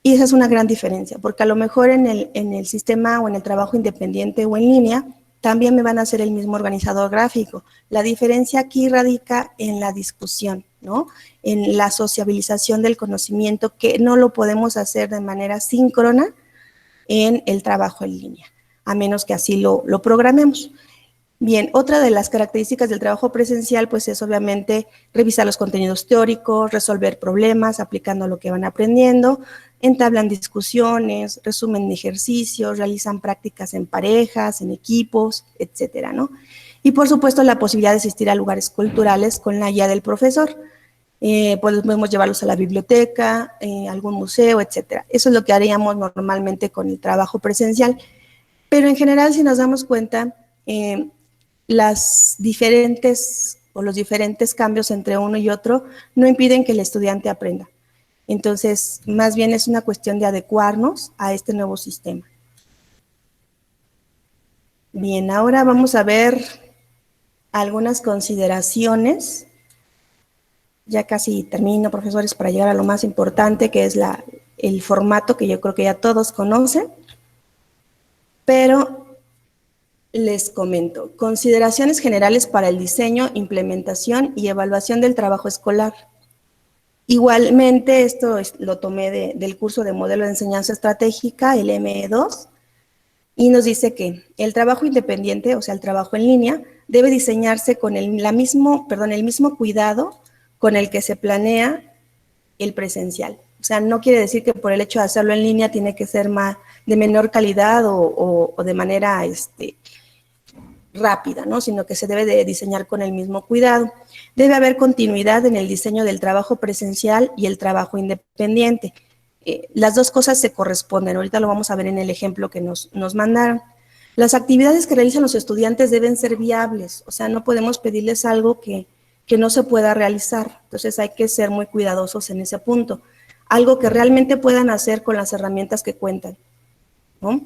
y esa es una gran diferencia, porque a lo mejor en el sistema o en el trabajo independiente o en línea, también me van a hacer el mismo organizador gráfico. La diferencia aquí radica en la discusión, ¿no? En la sociabilización del conocimiento, que no lo podemos hacer de manera síncrona en el trabajo en línea, a menos que así lo programemos. Bien, otra de las características del trabajo presencial pues es obviamente revisar los contenidos teóricos, resolver problemas aplicando lo que van aprendiendo, entablan discusiones, resumen ejercicios, realizan prácticas en parejas, en equipos, etcétera, ¿no? Y por supuesto la posibilidad de asistir a lugares culturales con la guía del profesor. Podemos llevarlos a la biblioteca, algún museo, etcétera. Eso es lo que haríamos normalmente con el trabajo presencial. Pero en general, si nos damos cuenta, los diferentes cambios entre uno y otro no impiden que el estudiante aprenda. Entonces, más bien es una cuestión de adecuarnos a este nuevo sistema. Bien, ahora vamos a ver algunas consideraciones. Ya casi termino, profesores, para llegar a lo más importante, que es el formato que yo creo que ya todos conocen. Pero les comento, consideraciones generales para el diseño, implementación y evaluación del trabajo escolar. Igualmente, esto lo tomé del curso de modelo de enseñanza estratégica, el ME2, y nos dice que el trabajo independiente, o sea, el trabajo en línea, debe diseñarse con el mismo cuidado con el que se planea el presencial. O sea, no quiere decir que por el hecho de hacerlo en línea tiene que ser de menor calidad o de manera rápida, ¿no? Sino que se debe de diseñar con el mismo cuidado. Debe haber continuidad en el diseño del trabajo presencial y el trabajo independiente. Las dos cosas se corresponden, ahorita lo vamos a ver en el ejemplo que nos mandaron. Las actividades que realizan los estudiantes deben ser viables, o sea, no podemos pedirles algo que no se pueda realizar, entonces hay que ser muy cuidadosos en ese punto. Algo que realmente puedan hacer con las herramientas que cuentan, ¿no?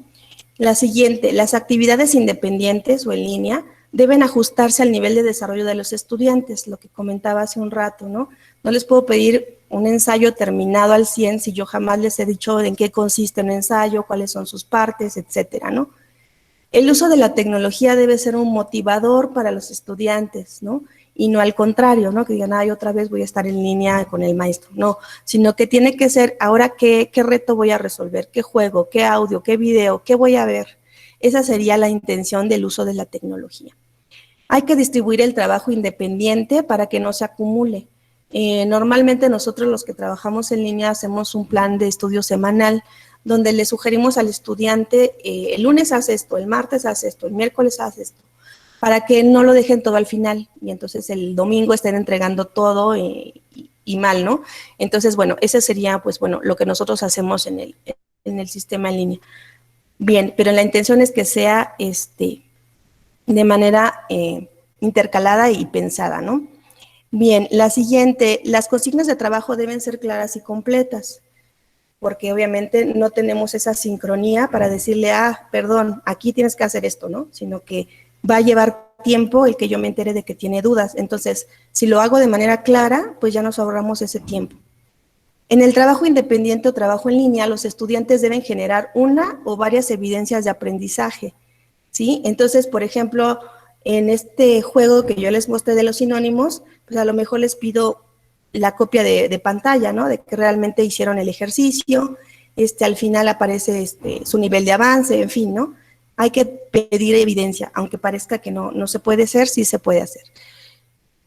La siguiente, las actividades independientes o en línea deben ajustarse al nivel de desarrollo de los estudiantes, lo que comentaba hace un rato, ¿no? No les puedo pedir un ensayo terminado al 100 si yo jamás les he dicho en qué consiste un ensayo, cuáles son sus partes, etcétera, ¿no? El uso de la tecnología debe ser un motivador para los estudiantes, ¿no? Y no al contrario, ¿no? Que digan, ay, otra vez voy a estar en línea con el maestro. No, sino que tiene que ser, ahora, ¿qué reto voy a resolver? ¿Qué juego? ¿Qué audio? ¿Qué video? ¿Qué voy a ver? Esa sería la intención del uso de la tecnología. Hay que distribuir el trabajo independiente para que no se acumule. Normalmente nosotros los que trabajamos en línea hacemos un plan de estudio semanal donde le sugerimos al estudiante, el lunes hace esto, el martes hace esto, el miércoles hace esto, para que no lo dejen todo al final y entonces el domingo estén entregando todo y mal, ¿no? Entonces, bueno, ese sería, pues, bueno, lo que nosotros hacemos en el sistema en línea. Bien, pero la intención es que sea de manera intercalada y pensada, ¿no? Bien, la siguiente, las consignas de trabajo deben ser claras y completas, porque obviamente no tenemos esa sincronía para decirle, perdón, aquí tienes que hacer esto, ¿no? Sino que va a llevar tiempo el que yo me entere de que tiene dudas. Entonces, si lo hago de manera clara, pues ya nos ahorramos ese tiempo. En el trabajo independiente o trabajo en línea, los estudiantes deben generar una o varias evidencias de aprendizaje, ¿sí? Entonces, por ejemplo, en este juego que yo les mostré de los sinónimos, pues a lo mejor les pido la copia de pantalla, ¿no? De que realmente hicieron el ejercicio, al final aparece su nivel de avance, en fin, ¿no? Hay que pedir evidencia, aunque parezca que no se puede hacer, sí se puede hacer.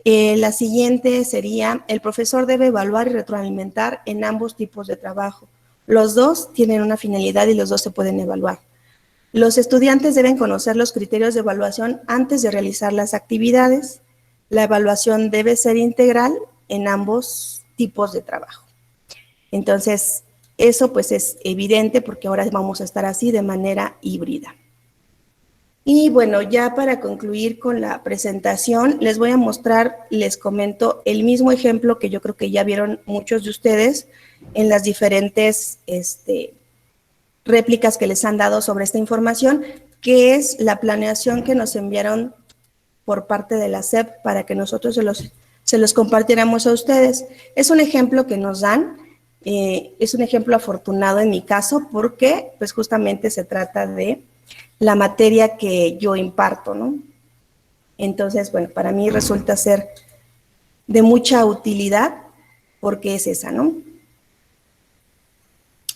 La siguiente sería, el profesor debe evaluar y retroalimentar en ambos tipos de trabajo. Los dos tienen una finalidad y los dos se pueden evaluar. Los estudiantes deben conocer los criterios de evaluación antes de realizar las actividades. La evaluación debe ser integral en ambos tipos de trabajo. Entonces, eso pues es evidente porque ahora vamos a estar así de manera híbrida. Y bueno, ya para concluir con la presentación, les voy a mostrar, les comento el mismo ejemplo que yo creo que ya vieron muchos de ustedes en las diferentes réplicas que les han dado sobre esta información, que es la planeación que nos enviaron por parte de la SEP para que nosotros se los compartiéramos a ustedes. Es un ejemplo que nos dan, es un ejemplo afortunado en mi caso porque pues justamente se trata de la materia que yo imparto, ¿no? Entonces, bueno, para mí resulta ser de mucha utilidad porque es esa, ¿no?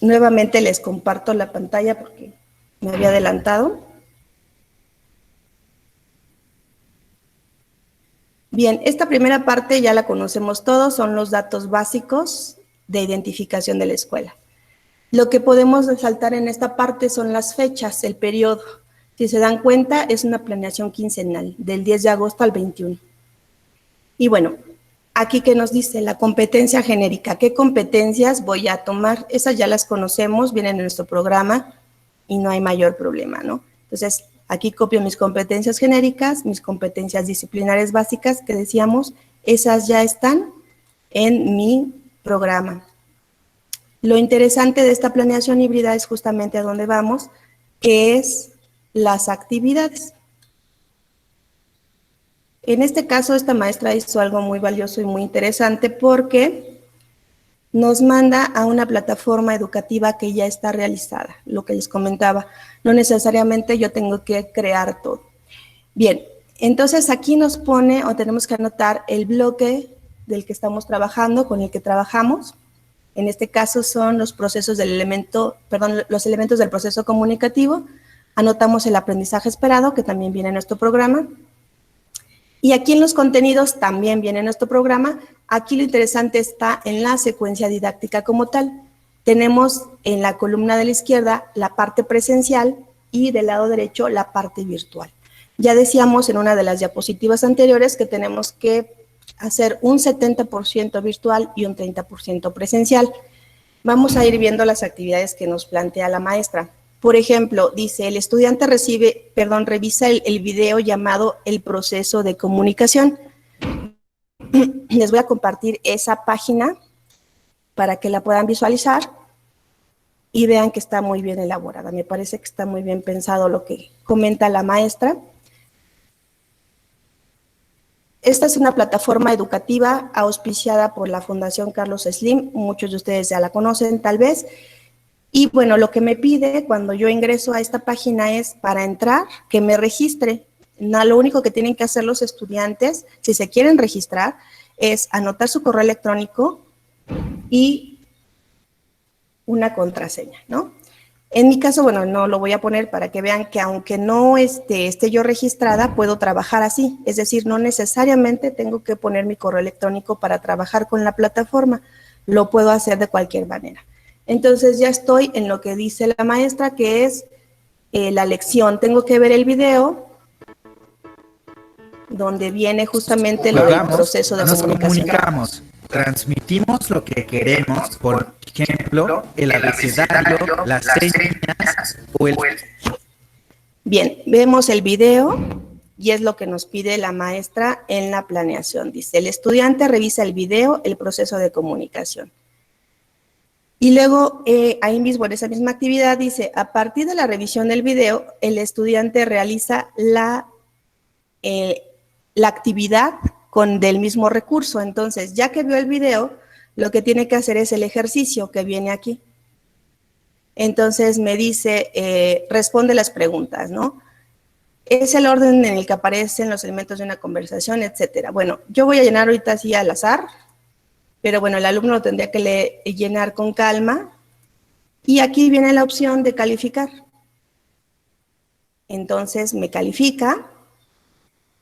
Nuevamente les comparto la pantalla porque me había adelantado. Bien, esta primera parte ya la conocemos todos, son los datos básicos de identificación de la escuela. Lo que podemos resaltar en esta parte son las fechas, el periodo. Si se dan cuenta, es una planeación quincenal, del 10 de agosto al 21. Y bueno, aquí que nos dice la competencia genérica. ¿Qué competencias voy a tomar? Esas ya las conocemos, vienen en nuestro programa y no hay mayor problema, ¿no? Entonces, aquí copio mis competencias genéricas, mis competencias disciplinares básicas que decíamos, esas ya están en mi programa. Lo interesante de esta planeación híbrida es justamente a dónde vamos, que es las actividades. En este caso, esta maestra hizo algo muy valioso y muy interesante porque nos manda a una plataforma educativa que ya está realizada, lo que les comentaba. No necesariamente yo tengo que crear todo. Bien, entonces aquí nos pone o tenemos que anotar el bloque del que estamos trabajando, con el que trabajamos. En este caso son los procesos del los elementos del proceso comunicativo. Anotamos el aprendizaje esperado, que también viene en nuestro programa. Y aquí en los contenidos también viene en nuestro programa. Aquí lo interesante está en la secuencia didáctica como tal. Tenemos en la columna de la izquierda la parte presencial y del lado derecho la parte virtual. Ya decíamos en una de las diapositivas anteriores que tenemos que hacer un 70% virtual y un 30% presencial. Vamos a ir viendo las actividades que nos plantea la maestra. Por ejemplo, dice, el estudiante revisa el video llamado El proceso de comunicación. Les voy a compartir esa página para que la puedan visualizar y vean que está muy bien elaborada. Me parece que está muy bien pensado lo que comenta la maestra. Esta es una plataforma educativa auspiciada por la Fundación Carlos Slim. Muchos de ustedes ya la conocen, tal vez. Y bueno, lo que me pide cuando yo ingreso a esta página es para entrar, que me registre. No, lo único que tienen que hacer los estudiantes, si se quieren registrar, es anotar su correo electrónico y una contraseña, ¿no? En mi caso, bueno, no lo voy a poner para que vean que aunque no esté yo registrada, puedo trabajar así. Es decir, no necesariamente tengo que poner mi correo electrónico para trabajar con la plataforma. Lo puedo hacer de cualquier manera. Entonces ya estoy en lo que dice la maestra, que es la lección. Tengo que ver el video donde viene justamente lo del proceso de comunicación. Comunicamos, transmitimos lo que queremos, por ejemplo, el abecedario, las señas o el... Bien, vemos el video y es lo que nos pide la maestra en la planeación. Dice, el estudiante revisa el video, el proceso de comunicación. Y luego, ahí mismo, en esa misma actividad, dice, a partir de la revisión del video, el estudiante realiza la actividad del mismo recurso. Entonces, ya que vio el video, lo que tiene que hacer es el ejercicio que viene aquí. Entonces, me dice, responde las preguntas, ¿no? Es el orden en el que aparecen los elementos de una conversación, etcétera. Bueno, yo voy a llenar ahorita así al azar, pero bueno, el alumno lo tendría que llenar con calma. Y aquí viene la opción de calificar. Entonces, me califica.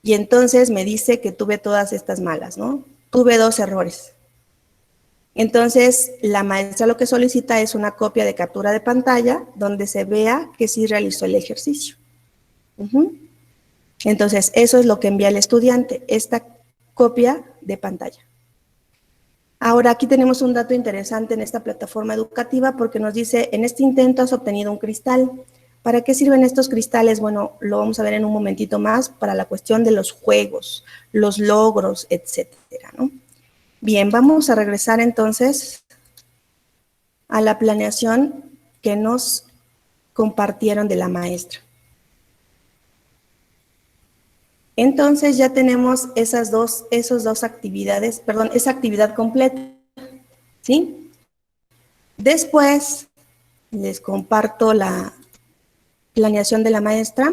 Y entonces me dice que tuve todas estas malas, ¿no? Tuve 2 errores. Entonces, la maestra lo que solicita es una copia de captura de pantalla donde se vea que sí realizó el ejercicio. Entonces, eso es lo que envía el estudiante, esta copia de pantalla. Ahora, aquí tenemos un dato interesante en esta plataforma educativa porque nos dice, en este intento has obtenido un cristal. ¿Para qué sirven estos cristales? Bueno, lo vamos a ver en un momentito más, para la cuestión de los juegos, los logros, etcétera, ¿no? Bien, vamos a regresar entonces a la planeación que nos compartieron de la maestra. Entonces ya tenemos esas dos actividades, perdón, esa actividad completa, ¿sí? Después les comparto la planeación de la maestra.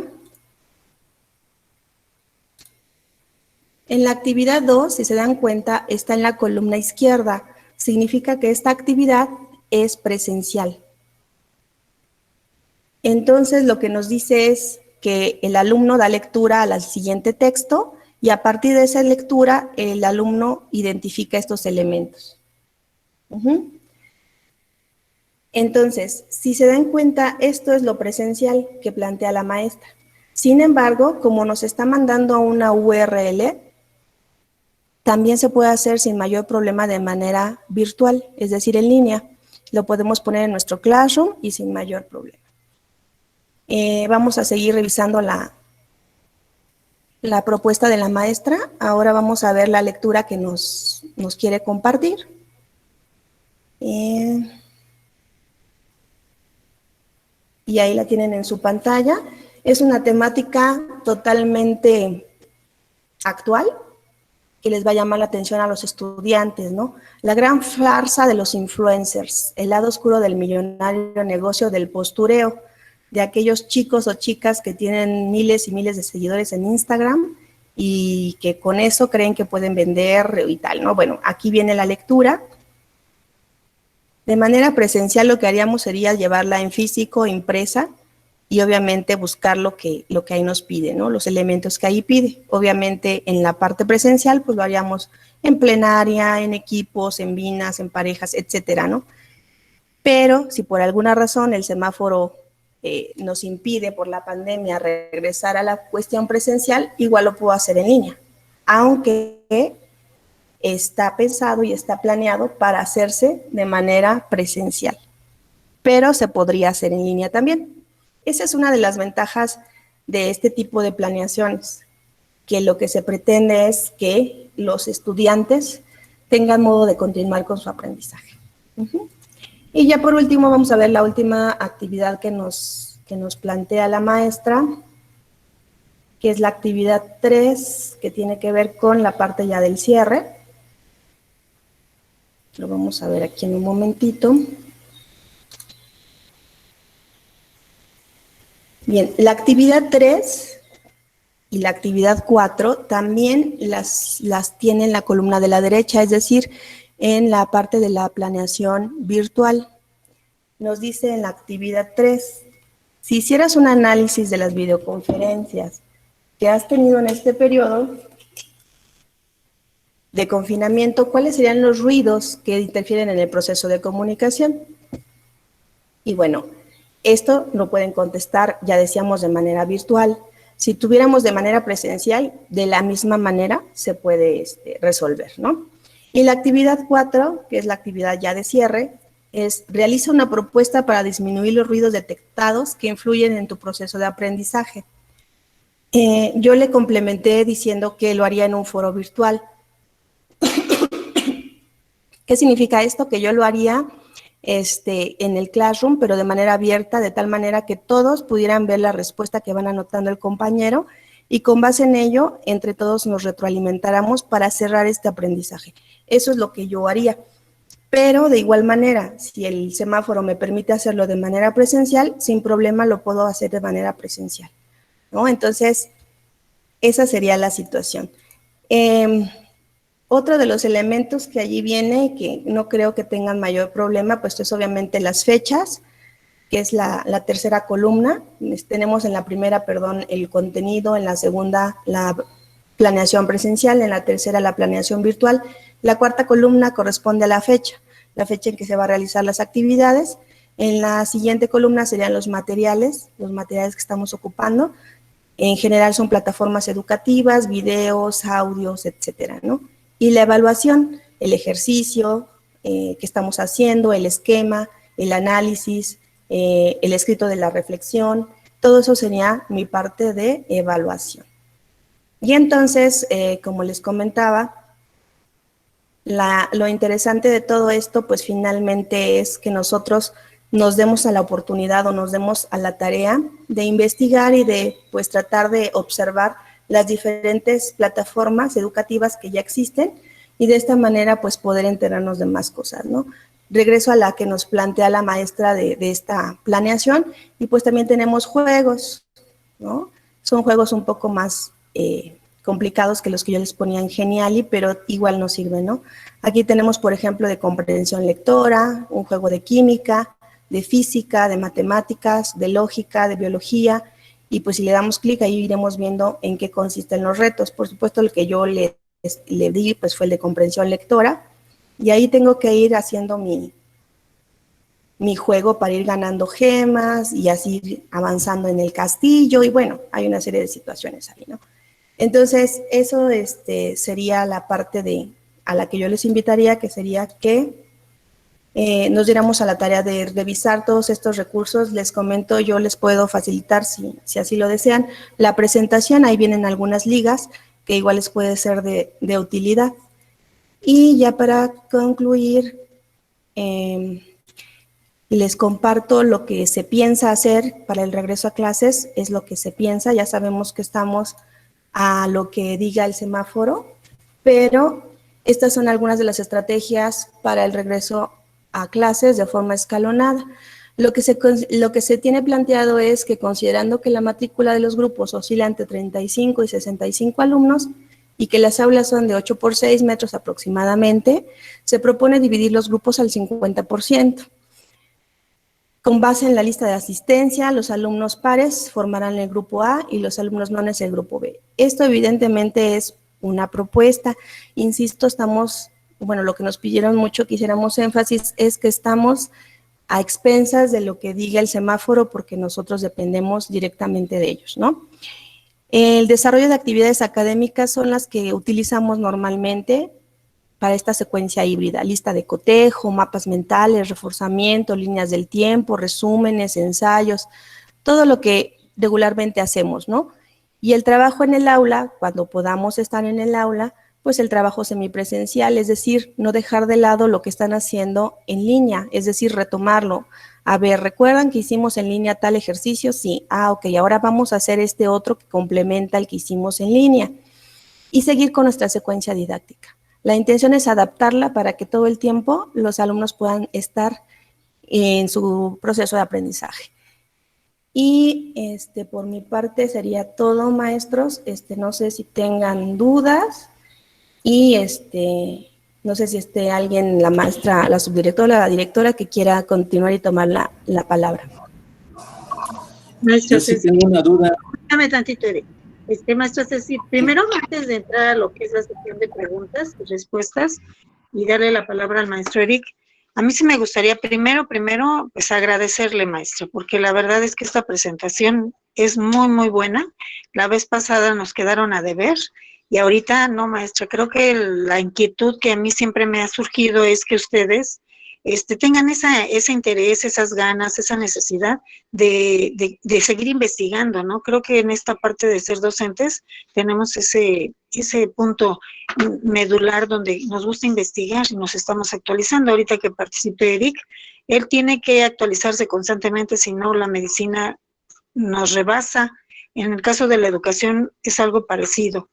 En la actividad 2, si se dan cuenta, está en la columna izquierda. Significa que esta actividad es presencial. Entonces, lo que nos dice es que el alumno da lectura al siguiente texto y a partir de esa lectura, el alumno identifica estos elementos. Entonces, si se dan cuenta, esto es lo presencial que plantea la maestra. Sin embargo, como nos está mandando una URL, también se puede hacer sin mayor problema de manera virtual, es decir, en línea. Lo podemos poner en nuestro Classroom y sin mayor problema. Vamos a seguir revisando la propuesta de la maestra. Ahora vamos a ver la lectura que nos quiere compartir. Y ahí la tienen en su pantalla. Es una temática totalmente actual que les va a llamar la atención a los estudiantes, ¿no? La gran farsa de los influencers, el lado oscuro del millonario negocio del postureo, de aquellos chicos o chicas que tienen miles y miles de seguidores en Instagram y que con eso creen que pueden vender y tal, ¿no? Bueno, aquí viene la lectura. De manera presencial lo que haríamos sería llevarla en físico, impresa, y obviamente buscar lo que ahí nos pide, ¿no? Los elementos que ahí pide. Obviamente en la parte presencial pues lo haríamos en plenaria, en equipos, en binas, en parejas, etcétera, ¿no? Pero si por alguna razón el semáforo nos impide por la pandemia regresar a la cuestión presencial, igual lo puedo hacer en línea, aunque está pensado y está planeado para hacerse de manera presencial, pero se podría hacer en línea también. Esa es una de las ventajas de este tipo de planeaciones, que lo que se pretende es que los estudiantes tengan modo de continuar con su aprendizaje. Y ya por último vamos a ver la última actividad que nos plantea la maestra, que es la actividad 3, que tiene que ver con la parte ya del cierre. Lo vamos a ver aquí en un momentito. Bien, la actividad 3 y la actividad 4 también las tiene en la columna de la derecha, es decir, en la parte de la planeación virtual. Nos dice en la actividad 3, si hicieras un análisis de las videoconferencias que has tenido en este periodo de confinamiento, ¿cuáles serían los ruidos que interfieren en el proceso de comunicación? Y bueno, esto lo pueden contestar, ya decíamos, de manera virtual. Si tuviéramos de manera presencial, de la misma manera se puede resolver, ¿no? Y la actividad 4, que es la actividad ya de cierre, es realiza una propuesta para disminuir los ruidos detectados que influyen en tu proceso de aprendizaje. Yo le complementé diciendo que lo haría en un foro virtual. ¿Qué significa esto? Que yo lo haría en el Classroom, pero de manera abierta, de tal manera que todos pudieran ver la respuesta que van anotando el compañero y con base en ello, entre todos nos retroalimentáramos para cerrar este aprendizaje. Eso es lo que yo haría. Pero de igual manera, si el semáforo me permite hacerlo de manera presencial, sin problema lo puedo hacer de manera presencial, ¿no? Entonces, esa sería la situación. Otro de los elementos que allí viene, que no creo que tengan mayor problema, pues es obviamente las fechas, que es la tercera columna. Tenemos en la primera, el contenido, en la segunda la planeación presencial, en la tercera la planeación virtual. La cuarta columna corresponde a la fecha en que se va a realizar las actividades. En la siguiente columna serían los materiales que estamos ocupando. En general son plataformas educativas, videos, audios, etcétera, ¿no? Y la evaluación, el ejercicio que estamos haciendo, el esquema, el análisis, el escrito de la reflexión, todo eso sería mi parte de evaluación. Y entonces, como les comentaba, lo interesante de todo esto, pues finalmente es que nosotros nos demos a la oportunidad o nos demos a la tarea de investigar y de pues tratar de observar las diferentes plataformas educativas que ya existen y de esta manera pues poder enterarnos de más cosas, ¿no? Regreso a la que nos plantea la maestra de esta planeación y pues también tenemos juegos, ¿no? Son juegos un poco más complicados que los que yo les ponía en Geniali, pero igual nos sirven, ¿no? Aquí tenemos, por ejemplo, de comprensión lectora, un juego de química, de física, de matemáticas, de lógica, de biología, y pues si le damos clic ahí iremos viendo en qué consisten los retos. Por supuesto, el que yo le di pues fue el de comprensión lectora, y ahí tengo que ir haciendo mi juego para ir ganando gemas y así ir avanzando en el castillo, y bueno, hay una serie de situaciones ahí, ¿no? Entonces, eso sería la parte a la que yo les invitaría, que sería que nos diéramos a la tarea de revisar todos estos recursos. Les comento, yo les puedo facilitar, si así lo desean, la presentación. Ahí vienen algunas ligas que igual les puede ser de utilidad. Y ya para concluir, les comparto lo que se piensa hacer para el regreso a clases. Es lo que se piensa, ya sabemos que estamos a lo que diga el semáforo, pero estas son algunas de las estrategias para el regreso a clases de forma escalonada. Lo que se tiene planteado es que, considerando que la matrícula de los grupos oscila entre 35 y 65 alumnos y que las aulas son de 8 por 6 metros aproximadamente, se propone dividir los grupos al 50%. Con base en la lista de asistencia, los alumnos pares formarán el grupo A y los alumnos nones el grupo B. Esto evidentemente es una propuesta. Insisto, lo que nos pidieron mucho que hiciéramos énfasis es que estamos a expensas de lo que diga el semáforo porque nosotros dependemos directamente de ellos, ¿no? El desarrollo de actividades académicas son las que utilizamos normalmente para esta secuencia híbrida: lista de cotejo, mapas mentales, reforzamiento, líneas del tiempo, resúmenes, ensayos, todo lo que regularmente hacemos, ¿no? Y el trabajo en el aula, cuando podamos estar en el aula, pues el trabajo semipresencial, es decir, no dejar de lado lo que están haciendo en línea, es decir, retomarlo. A ver, ¿recuerdan que hicimos en línea tal ejercicio? Sí. Ah, ok, ahora vamos a hacer este otro que complementa el que hicimos en línea. Y seguir con nuestra secuencia didáctica. La intención es adaptarla para que todo el tiempo los alumnos puedan estar en su proceso de aprendizaje. Y por mi parte sería todo, maestros. No sé si tengan dudas. Y no sé si esté alguien, la maestra, la subdirectora, la directora, que quiera continuar y tomar la palabra. Maestra Yo sí tengo una duda. Dame tantito, Eric. Maestra Ceci, primero, antes de entrar a lo que es la sección de preguntas y respuestas y darle la palabra al maestro Eric, a mí sí me gustaría primero, pues agradecerle, maestro, porque la verdad es que esta presentación es muy, muy buena. La vez pasada nos quedaron a deber y ahorita no, maestra. Creo que la inquietud que a mí siempre me ha surgido es que ustedes tengan ese interés, esas ganas, esa necesidad de seguir investigando, ¿no? Creo que en esta parte de ser docentes tenemos ese punto medular donde nos gusta investigar y nos estamos actualizando. Ahorita que participe Eric, él tiene que actualizarse constantemente, si no la medicina nos rebasa. En el caso de la educación es algo parecido.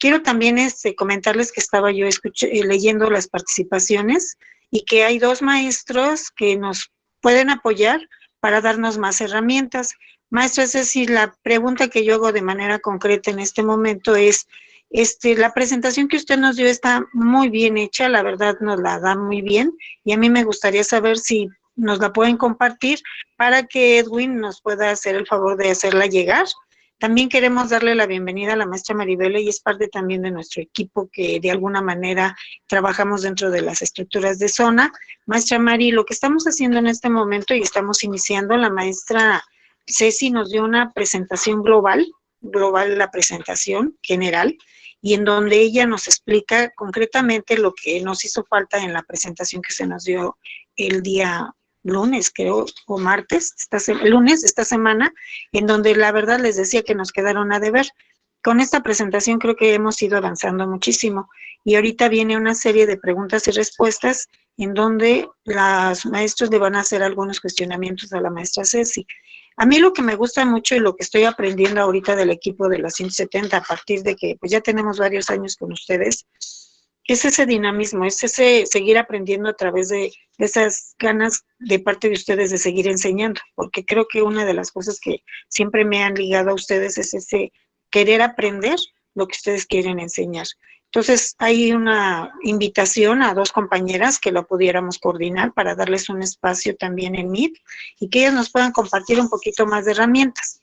Quiero también comentarles que estaba yo leyendo las participaciones y que hay 2 maestros que nos pueden apoyar para darnos más herramientas. Maestra Ceci, la pregunta que yo hago de manera concreta en este momento es, la presentación que usted nos dio está muy bien hecha, la verdad nos la da muy bien, y a mí me gustaría saber si nos la pueden compartir para que Edwin nos pueda hacer el favor de hacerla llegar. También queremos darle la bienvenida a la maestra Maribel, y es parte también de nuestro equipo que de alguna manera trabajamos dentro de las estructuras de zona. Maestra Mari, lo que estamos haciendo en este momento y estamos iniciando, la maestra Ceci nos dio una presentación global la presentación general, y en donde ella nos explica concretamente lo que nos hizo falta en la presentación que se nos dio el día lunes, creo, o martes, lunes de esta semana, en donde la verdad les decía que nos quedaron a deber. Con esta presentación creo que hemos ido avanzando muchísimo, y ahorita viene una serie de preguntas y respuestas en donde los maestros le van a hacer algunos cuestionamientos a la maestra Ceci. A mí lo que me gusta mucho y lo que estoy aprendiendo ahorita del equipo de la 170, a partir de que pues ya tenemos varios años con ustedes, es ese dinamismo, es ese seguir aprendiendo a través de esas ganas de parte de ustedes de seguir enseñando, porque creo que una de las cosas que siempre me han ligado a ustedes es ese querer aprender lo que ustedes quieren enseñar. Entonces, hay una invitación a 2 compañeras que lo pudiéramos coordinar para darles un espacio también en Meet y que ellas nos puedan compartir un poquito más de herramientas.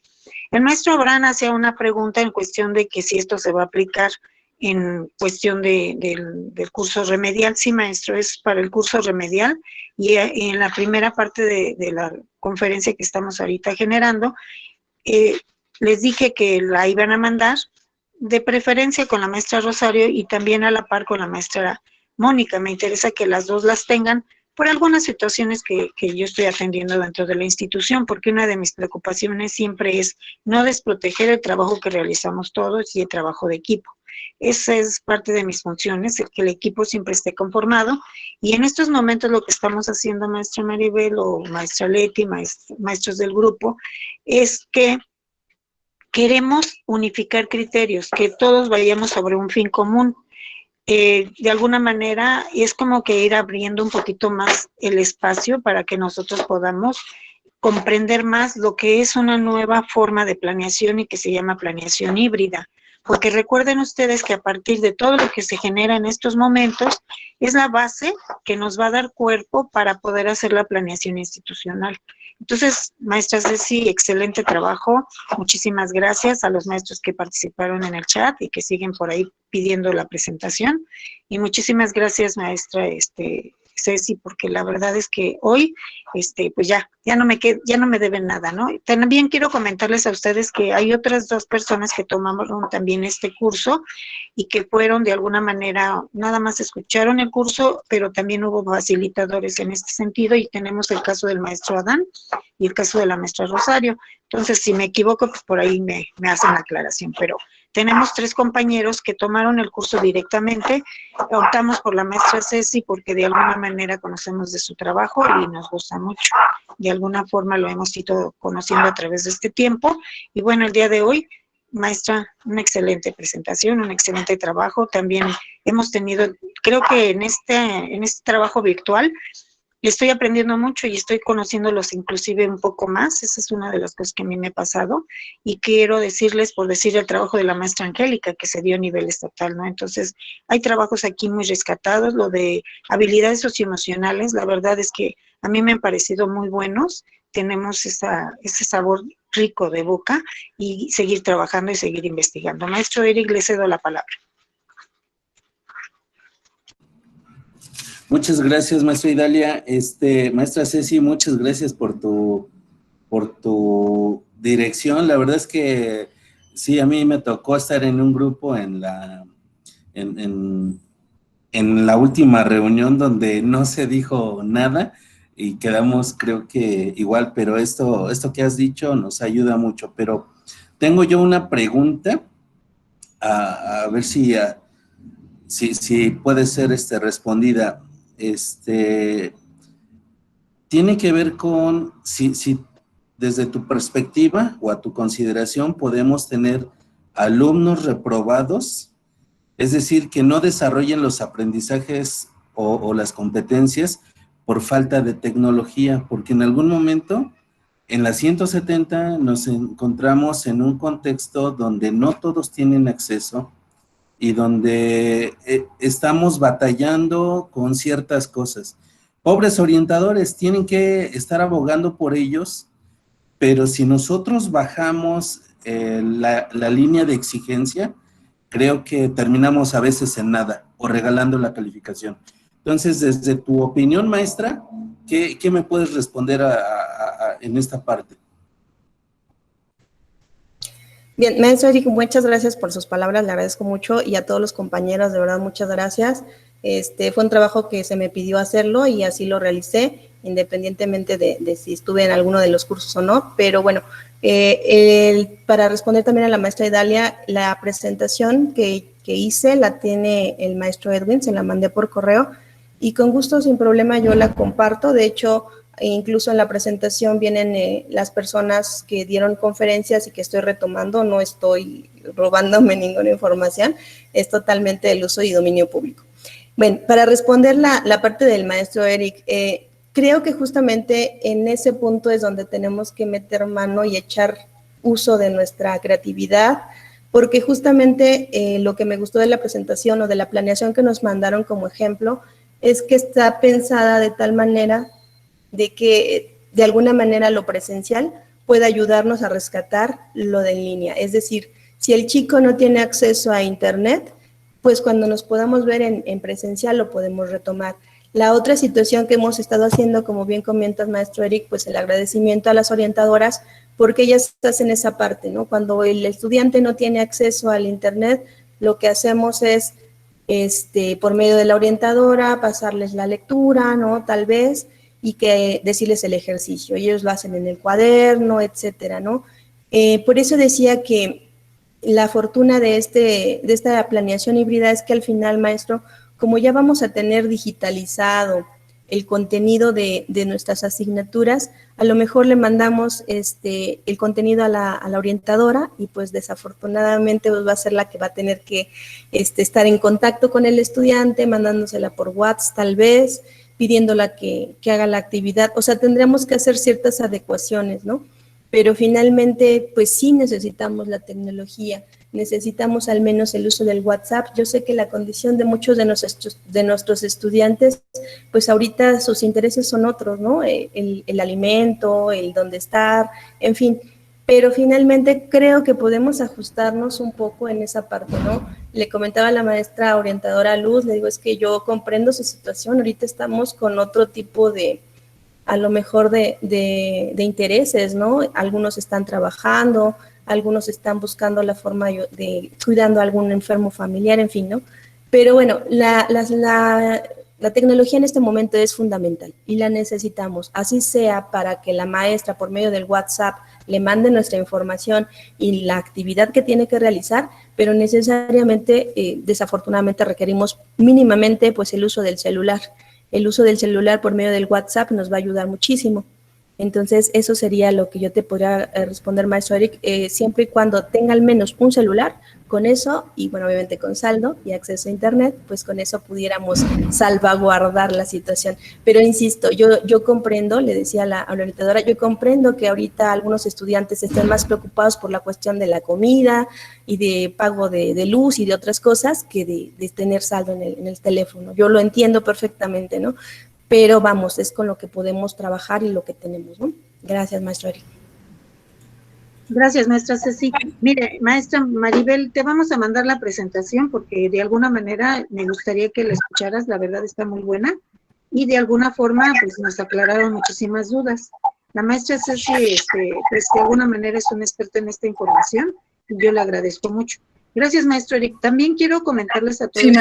El maestro Abraham hacía una pregunta en cuestión de que si esto se va a aplicar en cuestión del curso remedial. Sí, maestro, es para el curso remedial, y en la primera parte de la conferencia que estamos ahorita generando, les dije que la iban a mandar, de preferencia con la maestra Rosario y también a la par con la maestra Mónica. Me interesa que las 2 las tengan por algunas situaciones que yo estoy atendiendo dentro de la institución, porque una de mis preocupaciones siempre es no desproteger el trabajo que realizamos todos y el trabajo de equipo. Esa es parte de mis funciones, el que el equipo siempre esté conformado, y en estos momentos lo que estamos haciendo, maestra Maribel o maestra Leti, maestros del grupo, es que queremos unificar criterios, que todos vayamos sobre un fin común. De alguna manera es como que ir abriendo un poquito más el espacio para que nosotros podamos comprender más lo que es una nueva forma de planeación y que se llama planeación híbrida. Porque recuerden ustedes que a partir de todo lo que se genera en estos momentos es la base que nos va a dar cuerpo para poder hacer la planeación institucional. Entonces, maestra Ceci, excelente trabajo, muchísimas gracias a los maestros que participaron en el chat y que siguen por ahí pidiendo la presentación, y muchísimas gracias, maestra Ceci, porque la verdad es que hoy, pues ya no me deben nada, ¿no? También quiero comentarles a ustedes que hay otras 2 personas que tomaron también este curso y que fueron de alguna manera, nada más escucharon el curso, pero también hubo facilitadores en este sentido, y tenemos el caso del maestro Adán y el caso de la maestra Rosario. Entonces, si me equivoco, pues por ahí me hacen la aclaración, pero tenemos 3 compañeros que tomaron el curso directamente. Optamos por la maestra Ceci porque de alguna manera conocemos de su trabajo y nos gusta mucho. De alguna forma lo hemos ido conociendo a través de este tiempo. Y bueno, el día de hoy, maestra, una excelente presentación, un excelente trabajo. También hemos tenido, creo que en este trabajo virtual, estoy aprendiendo mucho y estoy conociéndolos inclusive un poco más. Esa es una de las cosas que a mí me ha pasado, y quiero decirles, por decir, el trabajo de la maestra Angélica, que se dio a nivel estatal, ¿no? Entonces, hay trabajos aquí muy rescatados. Lo de habilidades socioemocionales, la verdad es que a mí me han parecido muy buenos. Tenemos ese sabor rico de boca, y seguir trabajando y seguir investigando. Maestro Eric, le cedo la palabra. Muchas gracias, maestra Idalia. Maestra Ceci, muchas gracias por tu dirección. La verdad es que sí, a mí me tocó estar en un grupo en la última reunión donde no se dijo nada y quedamos, creo que igual, pero esto que has dicho nos ayuda mucho. Pero tengo yo una pregunta, a ver si puede ser respondida. Tiene que ver con si desde tu perspectiva o a tu consideración podemos tener alumnos reprobados, es decir, que no desarrollen los aprendizajes o las competencias por falta de tecnología, porque en algún momento en la 170 nos encontramos en un contexto donde no todos tienen acceso y donde estamos batallando con ciertas cosas. Pobres orientadores, tienen que estar abogando por ellos, pero si nosotros bajamos la línea de exigencia, creo que terminamos a veces en nada o regalando la calificación. Entonces, desde tu opinión, maestra, ¿qué me puedes responder en esta parte? Bien, maestro Eric, muchas gracias por sus palabras, le agradezco mucho, y a todos los compañeros, de verdad, muchas gracias. Fue un trabajo que se me pidió hacerlo y así lo realicé, independientemente de si estuve en alguno de los cursos o no, pero bueno, para responder también a la maestra Idalia, la presentación que hice la tiene el maestro Edwin, se la mandé por correo, y con gusto, sin problema, yo la comparto. De hecho, incluso en la presentación vienen las personas que dieron conferencias y que estoy retomando, no estoy robándome ninguna información, es totalmente el uso y dominio público. Bueno, para responder la parte del maestro Eric, creo que justamente en ese punto es donde tenemos que meter mano y echar uso de nuestra creatividad, porque justamente lo que me gustó de la presentación o de la planeación que nos mandaron como ejemplo es que está pensada de tal manera de que de alguna manera lo presencial pueda ayudarnos a rescatar lo de en línea. Es decir, si el chico no tiene acceso a internet, pues cuando nos podamos ver en presencial lo podemos retomar. La otra situación que hemos estado haciendo, como bien comentas, maestro Eric, pues el agradecimiento a las orientadoras, porque ellas hacen esa parte, ¿no? Cuando el estudiante no tiene acceso al internet, lo que hacemos es, por medio de la orientadora, pasarles la lectura, ¿no? Tal vez, y que decirles el ejercicio. Ellos lo hacen en el cuaderno, etcétera, ¿no? Por eso decía que la fortuna de esta planeación híbrida es que al final, maestro, como ya vamos a tener digitalizado el contenido de nuestras asignaturas, a lo mejor le mandamos el contenido a la orientadora, y pues desafortunadamente pues va a ser la que va a tener que estar en contacto con el estudiante, mandándosela por WhatsApp tal vez, pidiéndola que haga la actividad. O sea, tendríamos que hacer ciertas adecuaciones, ¿no? Pero finalmente, pues sí necesitamos la tecnología, necesitamos al menos el uso del WhatsApp. Yo sé que la condición de muchos de nuestros estudiantes, pues ahorita sus intereses son otros, ¿no? El alimento, el dónde estar, en fin. pero finalmente creo que podemos ajustarnos un poco en esa parte, ¿no? Le comentaba a la maestra orientadora Luz, le digo, es que yo comprendo su situación, ahorita estamos con otro tipo de, a lo mejor de intereses, ¿no? Algunos están trabajando, algunos están buscando la forma de cuidando a algún enfermo familiar, en fin, ¿no? Pero bueno, la tecnología en este momento es fundamental y la necesitamos, así sea para que la maestra por medio del WhatsApp le mande nuestra información y la actividad que tiene que realizar, pero necesariamente, desafortunadamente, requerimos mínimamente pues el uso del celular. El uso del celular por medio del WhatsApp nos va a ayudar muchísimo. Entonces, eso sería lo que yo te podría responder, maestro Eric, siempre y cuando tenga al menos un celular, con eso, y bueno, obviamente con saldo y acceso a internet, pues con eso pudiéramos salvaguardar la situación. Pero insisto, yo comprendo, le decía a la orientadora, yo comprendo que ahorita algunos estudiantes estén más preocupados por la cuestión de la comida y de pago de luz y de otras cosas que de tener saldo en el teléfono. Yo lo entiendo perfectamente, ¿no? Pero vamos, es con lo que podemos trabajar y lo que tenemos, ¿no? Gracias, maestro Eric. Gracias, maestra Ceci. Mire, maestra Maribel, te vamos a mandar la presentación porque de alguna manera me gustaría que la escucharas, la verdad está muy buena, y de alguna forma pues nos aclararon muchísimas dudas. La maestra Ceci, pues de alguna manera es una experta en esta información y yo le agradezco mucho. Gracias, maestro Eric. También quiero comentarles a todos. Sí,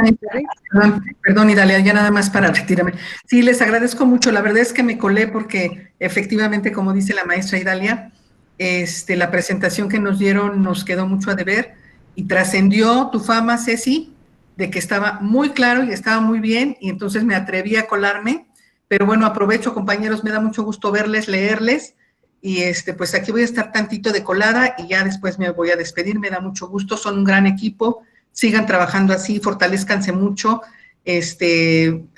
perdón, Idalia, ya nada más para retirarme. Sí, les agradezco mucho. La verdad es que me colé porque efectivamente, como dice la maestra Idalia, la presentación que nos dieron nos quedó mucho a deber y trascendió tu fama, Ceci, de que estaba muy claro y estaba muy bien, y entonces me atreví a colarme, pero bueno, aprovecho, compañeros, me da mucho gusto verles, leerles, y pues aquí voy a estar tantito de colada y ya después me voy a despedir, me da mucho gusto, son un gran equipo, sigan trabajando así, fortalezcanse mucho,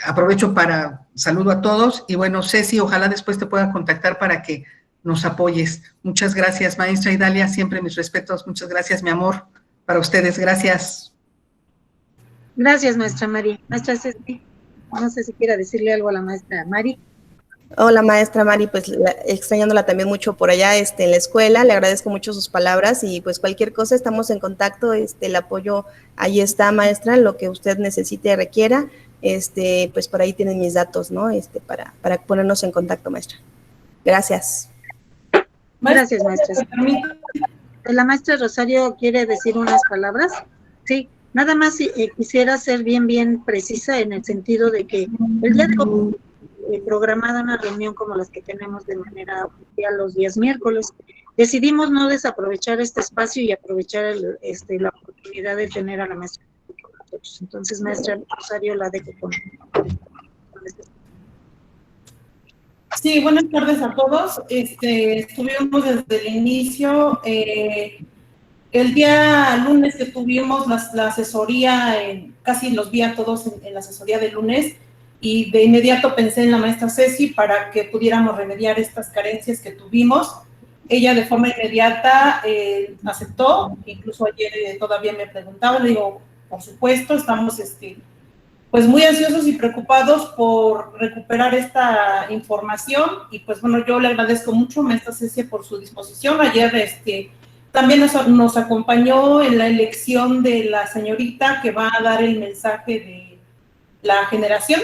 aprovecho para saludo a todos, y bueno, Ceci, ojalá después te pueda contactar para que nos apoyes. Muchas gracias, maestra Idalia, siempre mis respetos, muchas gracias, mi amor, para ustedes, gracias. Gracias, maestra Mari. Maestra Ceci, no sé si quiera decirle algo a la maestra Mari. Hola, maestra Mari, pues extrañándola también mucho por allá en la escuela, le agradezco mucho sus palabras y pues cualquier cosa estamos en contacto, el apoyo ahí está, maestra, lo que usted necesite, requiera, pues por ahí tienen mis datos, ¿no? Para ponernos en contacto, maestra. Gracias. Gracias, maestra. La maestra Rosario quiere decir unas palabras. Sí, nada más quisiera ser bien precisa en el sentido de que el día de hoy programada una reunión como las que tenemos de manera oficial los días miércoles, decidimos no desaprovechar este espacio y aprovechar la oportunidad de tener a la maestra con nosotros. Entonces, maestra Rosario, la dejo con Sí, buenas tardes a todos. Estuvimos desde el inicio. El día lunes que tuvimos la asesoría, casi los vi a todos en la asesoría de lunes, y de inmediato pensé en la maestra Ceci para que pudiéramos remediar estas carencias que tuvimos. Ella de forma inmediata aceptó, incluso ayer todavía me preguntaba, le digo, por supuesto, estamos pues muy ansiosos y preocupados por recuperar esta información, y pues bueno, yo le agradezco mucho, maestra Ceci, por su disposición. Ayer también nos acompañó en la elección de la señorita que va a dar el mensaje de la generación.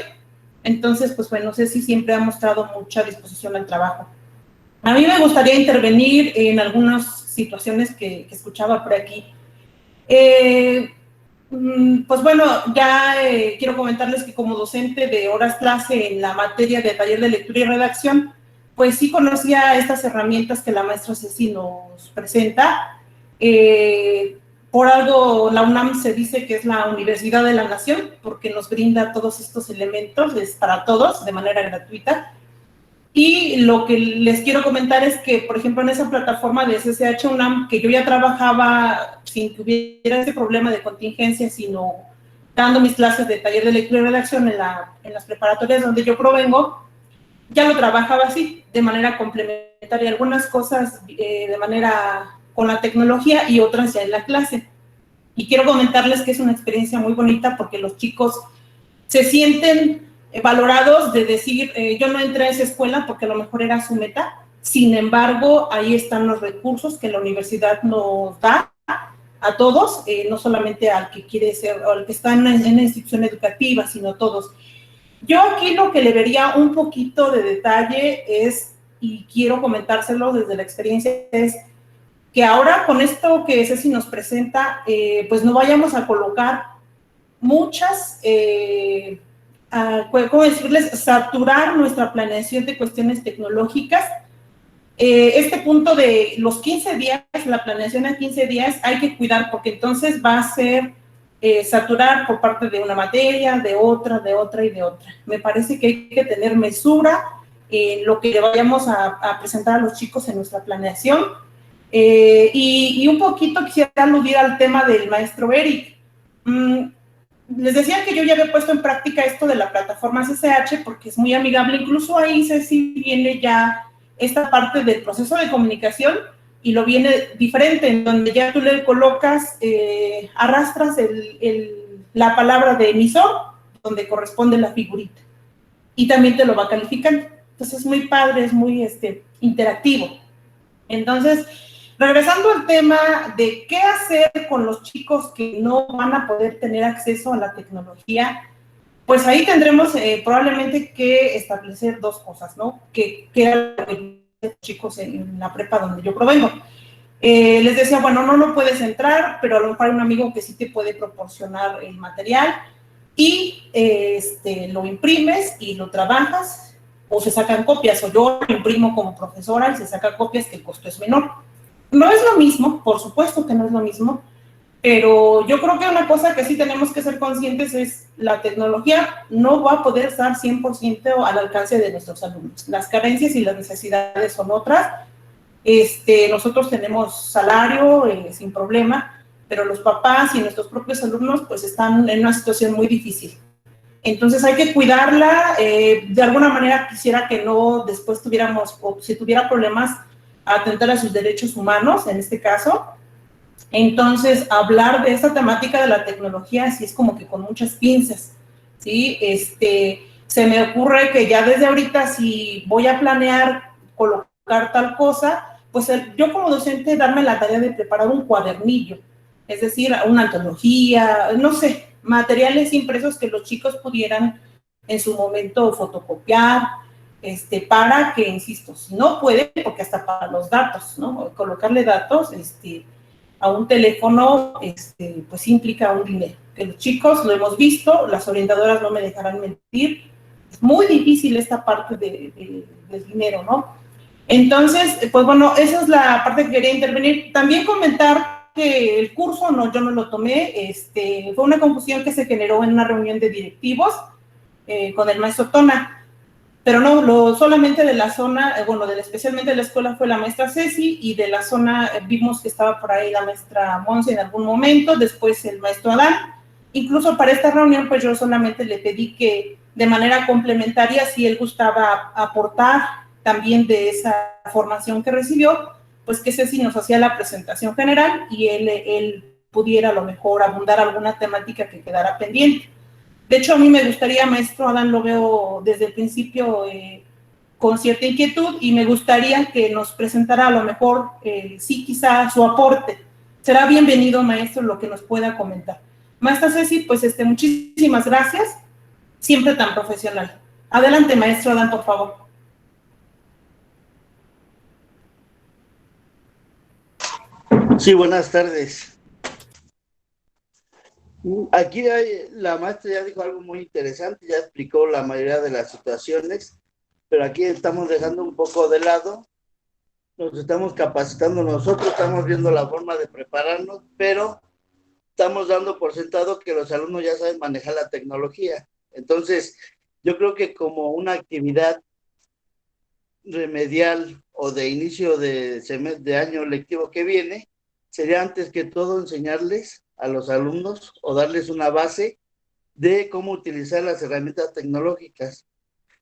Entonces, pues bueno, Ceci siempre ha mostrado mucha disposición al trabajo. A mí me gustaría intervenir en algunas situaciones que escuchaba por aquí. Pues bueno, ya quiero comentarles que como docente de horas clase en la materia de taller de lectura y redacción, pues sí conocía estas herramientas que la maestra Ceci nos presenta. Por algo la UNAM se dice que es la Universidad de la Nación, porque nos brinda todos estos elementos, es para todos, de manera gratuita. Y lo que les quiero comentar es que, por ejemplo, en esa plataforma de SSH UNAM, que yo ya trabajaba sin que hubiera ese problema de contingencia, sino dando mis clases de taller de lectura y redacción en las preparatorias donde yo provengo, ya lo trabajaba así, de manera complementaria, algunas cosas de manera con la tecnología y otras ya en la clase. Y quiero comentarles que es una experiencia muy bonita porque los chicos se sienten valorados de decir, yo no entré a esa escuela porque a lo mejor era su meta, Sin embargo, ahí están los recursos que la universidad nos da a todos, no solamente al que quiere ser, o al que está en una institución educativa, sino a todos. Yo aquí lo que le vería un poquito de detalle es, y quiero comentárselo desde la experiencia, es que ahora con esto que Ceci nos presenta, pues no vayamos a colocar muchas, ¿cómo decirles?, saturar nuestra planeación de cuestiones tecnológicas. Este punto de los 15 días, la planeación a 15 días, hay que cuidar porque entonces va a ser saturar por parte de una materia, de otra y de otra. Me parece que hay que tener mesura en lo que le vayamos a presentar a los chicos en nuestra planeación. Y un poquito quisiera aludir al tema del maestro Eric. Les decía que yo ya había puesto en práctica esto de la plataforma CCH porque es muy amigable, incluso ahí Ceci viene ya esta parte del proceso de comunicación y lo viene diferente, en donde ya tú le colocas, arrastras la palabra de emisor, donde corresponde la figurita, y también te lo va calificando. Entonces es muy padre, es muy interactivo. Entonces, regresando al tema de qué hacer con los chicos que no van a poder tener acceso a la tecnología, pues ahí tendremos probablemente que establecer dos cosas, ¿no? Que eran los chicos en la prepa donde yo provengo. Les decía, bueno, no puedes entrar, pero a lo mejor hay un amigo que sí te puede proporcionar el material y lo imprimes y lo trabajas, o se sacan copias, o yo lo imprimo como profesora y se sacan copias que el costo es menor. No es lo mismo, por supuesto que no es lo mismo, pero yo creo que una cosa que sí tenemos que ser conscientes es la tecnología no va a poder estar 100% al alcance de nuestros alumnos. Las carencias y las necesidades son otras. Nosotros tenemos salario sin problema, pero los papás y nuestros propios alumnos pues están en una situación muy difícil. Entonces hay que cuidarla. De alguna manera quisiera que no después tuviéramos, o si tuviera problemas, atentar a sus derechos humanos, en este caso. Entonces, hablar de esta temática de la tecnología sí es como que con muchas pinzas, ¿sí? Se me ocurre que ya desde ahorita, si voy a planear colocar tal cosa, pues yo como docente darme la tarea de preparar un cuadernillo, es decir, una antología, no sé, materiales impresos que los chicos pudieran en su momento fotocopiar, para que, insisto, si no puede, porque hasta para los datos, ¿no? Colocarle datos, a un teléfono, pues implica un dinero. Que los chicos, lo hemos visto, las orientadoras no me dejarán mentir, es muy difícil esta parte del dinero, ¿no? Entonces, pues bueno, esa es la parte que quería intervenir. También comentar que el curso, yo no lo tomé, fue una confusión que se generó en una reunión de directivos con el maestro Tona. Pero no, solamente de la zona, especialmente de la escuela fue la maestra Ceci, y de la zona vimos que estaba por ahí la maestra Monse en algún momento, después el maestro Adán. Incluso para esta reunión, pues yo solamente le pedí que de manera complementaria, si él gustaba aportar también de esa formación que recibió, pues que Ceci nos hacía la presentación general y él pudiera a lo mejor abundar alguna temática que quedara pendiente. De hecho, a mí me gustaría, maestro Adán, lo veo desde el principio con cierta inquietud y me gustaría que nos presentara a lo mejor, sí, quizá su aporte. Será bienvenido, maestro, lo que nos pueda comentar. Maestra Ceci, pues muchísimas gracias, siempre tan profesional. Adelante, maestro Adán, por favor. Sí, buenas tardes. Aquí la maestra ya dijo algo muy interesante, ya explicó la mayoría de las situaciones, pero aquí estamos dejando un poco de lado, nos estamos capacitando nosotros, estamos viendo la forma de prepararnos, pero estamos dando por sentado que los alumnos ya saben manejar la tecnología. Entonces, yo creo que como una actividad remedial o de inicio de año lectivo que viene, sería antes que todo enseñarles a los alumnos o darles una base de cómo utilizar las herramientas tecnológicas.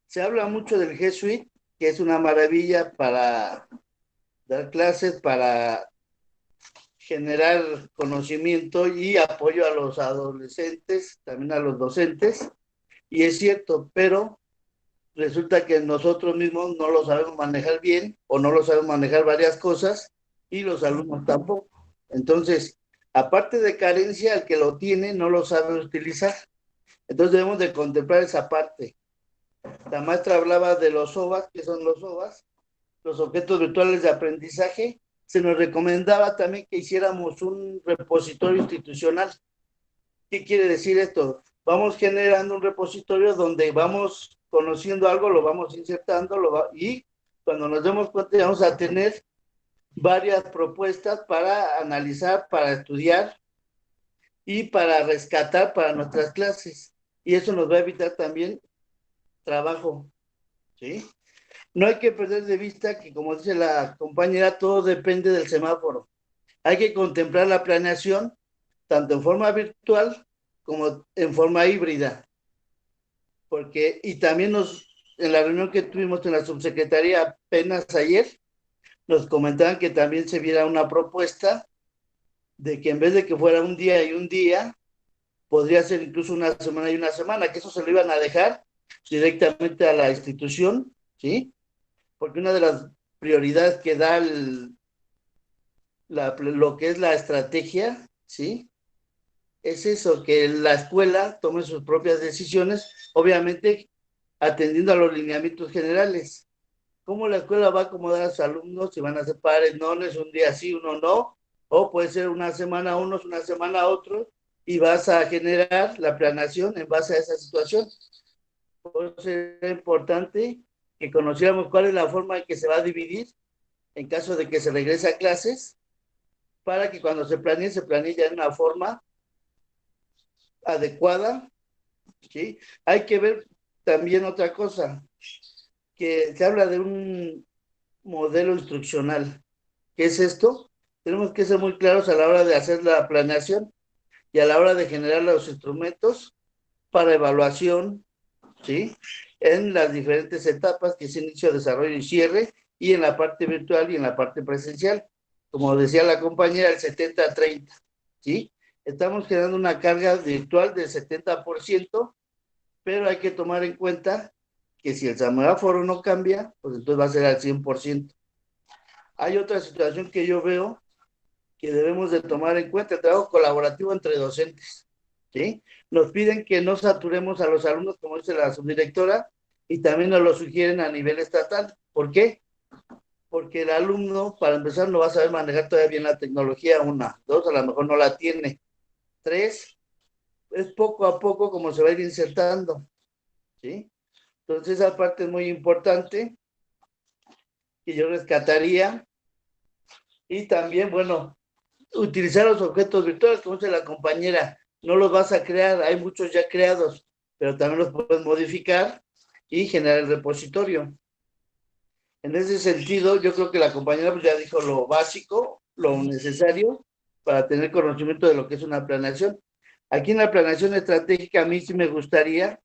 Se habla mucho del G Suite, que es una maravilla para dar clases, para generar conocimiento y apoyo a los adolescentes, también a los docentes, y es cierto, pero resulta que nosotros mismos no lo sabemos manejar bien o no lo sabemos manejar varias cosas y los alumnos tampoco. Entonces, aparte de carencia, el que lo tiene no lo sabe utilizar. Entonces debemos de contemplar esa parte. La maestra hablaba de los OVAs. ¿Qué son los OVAs? Los objetos virtuales de aprendizaje. Se nos recomendaba también que hiciéramos un repositorio institucional. ¿Qué quiere decir esto? Vamos generando un repositorio donde vamos conociendo algo, lo vamos insertando, y cuando nos demos cuenta vamos a tener varias propuestas para analizar, para estudiar y para rescatar para nuestras clases. Y eso nos va a evitar también trabajo, ¿sí? No hay que perder de vista que, como dice la compañera, todo depende del semáforo. Hay que contemplar la planeación tanto en forma virtual como en forma híbrida. Y también en la reunión que tuvimos en la subsecretaría apenas ayer, nos comentaban que también se viera una propuesta de que en vez de que fuera un día y un día, podría ser incluso una semana y una semana, que eso se lo iban a dejar directamente a la institución, ¿sí? Porque una de las prioridades que da lo que es la estrategia, ¿sí? Es eso, que la escuela tome sus propias decisiones, obviamente atendiendo a los lineamientos generales. ¿Cómo la escuela va a acomodar a sus alumnos? Si van a hacer pares, nones, un día sí, uno no, o puede ser una semana unos, una semana otros, y vas a generar la planeación en base a esa situación. Por eso es importante que conociéramos cuál es la forma en que se va a dividir en caso de que se regrese a clases, para que cuando se planee ya en una forma adecuada, ¿sí? Hay que ver también otra cosa, que se habla de un modelo instruccional. ¿Qué es esto? Tenemos que ser muy claros a la hora de hacer la planeación y a la hora de generar los instrumentos para evaluación, ¿sí? En las diferentes etapas, que es inicio, desarrollo y cierre, y en la parte virtual y en la parte presencial. Como decía la compañera, el 70-30, ¿sí? Estamos generando una carga virtual del 70%, pero hay que tomar en cuenta que si el semáforo no cambia, pues entonces va a ser al 100%. Hay otra situación que yo veo que debemos de tomar en cuenta, el trabajo colaborativo entre docentes, ¿sí? Nos piden que no saturemos a los alumnos, como dice la subdirectora, y también nos lo sugieren a nivel estatal. ¿Por qué? Porque el alumno, para empezar, no va a saber manejar todavía bien la tecnología, 1, 2, a lo mejor no la tiene, 3, es poco a poco como se va a ir insertando, ¿sí? Entonces esa parte es muy importante que yo rescataría. Y también, bueno, utilizar los objetos virtuales, como dice la compañera, no los vas a crear, hay muchos ya creados, pero también los puedes modificar y generar el repositorio. En ese sentido, yo creo que la compañera pues ya dijo lo básico, lo necesario para tener conocimiento de lo que es una planeación. Aquí en la planeación estratégica a mí sí me gustaría,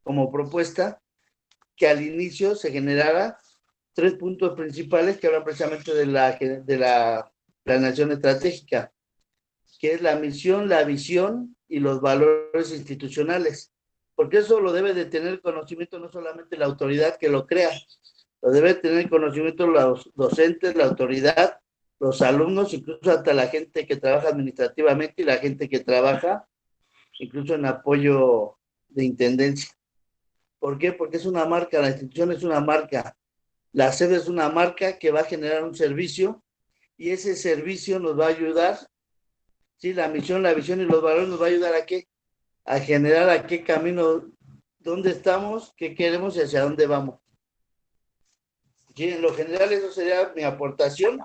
como propuesta, que al inicio se generara 3 puntos principales que hablan precisamente de la planeación estratégica, que es la misión, la visión y los valores institucionales, porque eso lo debe de tener conocimiento no solamente la autoridad que lo crea, lo debe tener conocimiento los docentes, la autoridad, los alumnos, incluso hasta la gente que trabaja administrativamente y la gente que trabaja incluso en apoyo de intendencia. ¿Por qué? Porque es una marca, la institución es una marca, la sede es una marca que va a generar un servicio y ese servicio nos va a ayudar, ¿sí? La misión, la visión y los valores nos va a ayudar ¿a qué? A generar a qué camino, dónde estamos, qué queremos y hacia dónde vamos. Sí, en lo general eso sería mi aportación.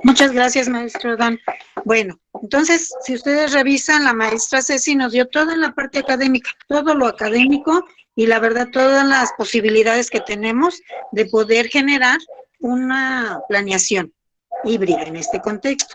Muchas gracias, maestro Dan. Bueno, entonces, si ustedes revisan, la maestra Ceci nos dio toda la parte académica, todo lo académico y la verdad, todas las posibilidades que tenemos de poder generar una planeación híbrida en este contexto.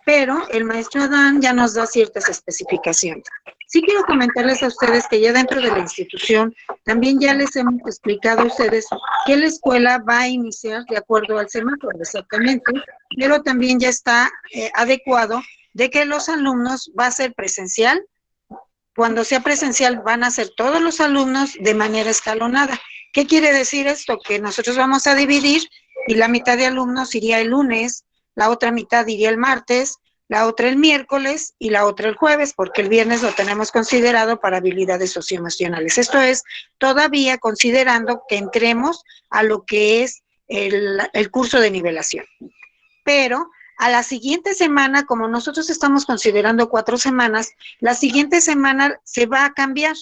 Pero el maestro Dan ya nos da ciertas especificaciones. Sí quiero comentarles a ustedes que ya dentro de la institución también ya les hemos explicado a ustedes que la escuela va a iniciar de acuerdo al semáforo, exactamente, pero también ya está adecuado de que los alumnos va a ser presencial Cuando sea presencial van a ser todos los alumnos de manera escalonada. ¿Qué quiere decir esto? Que nosotros vamos a dividir y la mitad de alumnos iría el lunes, la otra mitad iría el martes, la otra el miércoles y la otra el jueves, porque el viernes lo tenemos considerado para habilidades socioemocionales. Esto es todavía considerando que entremos a lo que es el curso de nivelación. Pero a la siguiente semana, como nosotros estamos considerando 4 semanas, la siguiente semana se va a cambiar.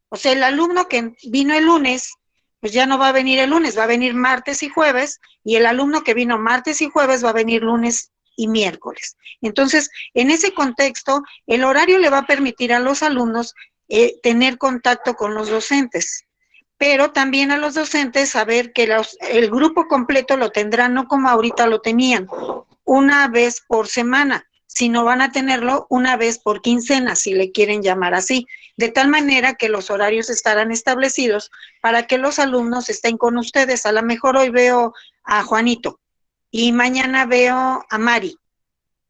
O sea, el alumno que vino el lunes, pues ya no va a venir el lunes, va a venir martes y jueves, y el alumno que vino martes y jueves va a venir lunes y miércoles. Entonces, en ese contexto, el horario le va a permitir a los alumnos tener contacto con los docentes, pero también a los docentes saber que el grupo completo lo tendrán, no como ahorita lo tenían, una vez por semana, sino van a tenerlo una vez por quincena, si le quieren llamar así, de tal manera que los horarios estarán establecidos para que los alumnos estén con ustedes. A lo mejor hoy veo a Juanito y mañana veo a Mari.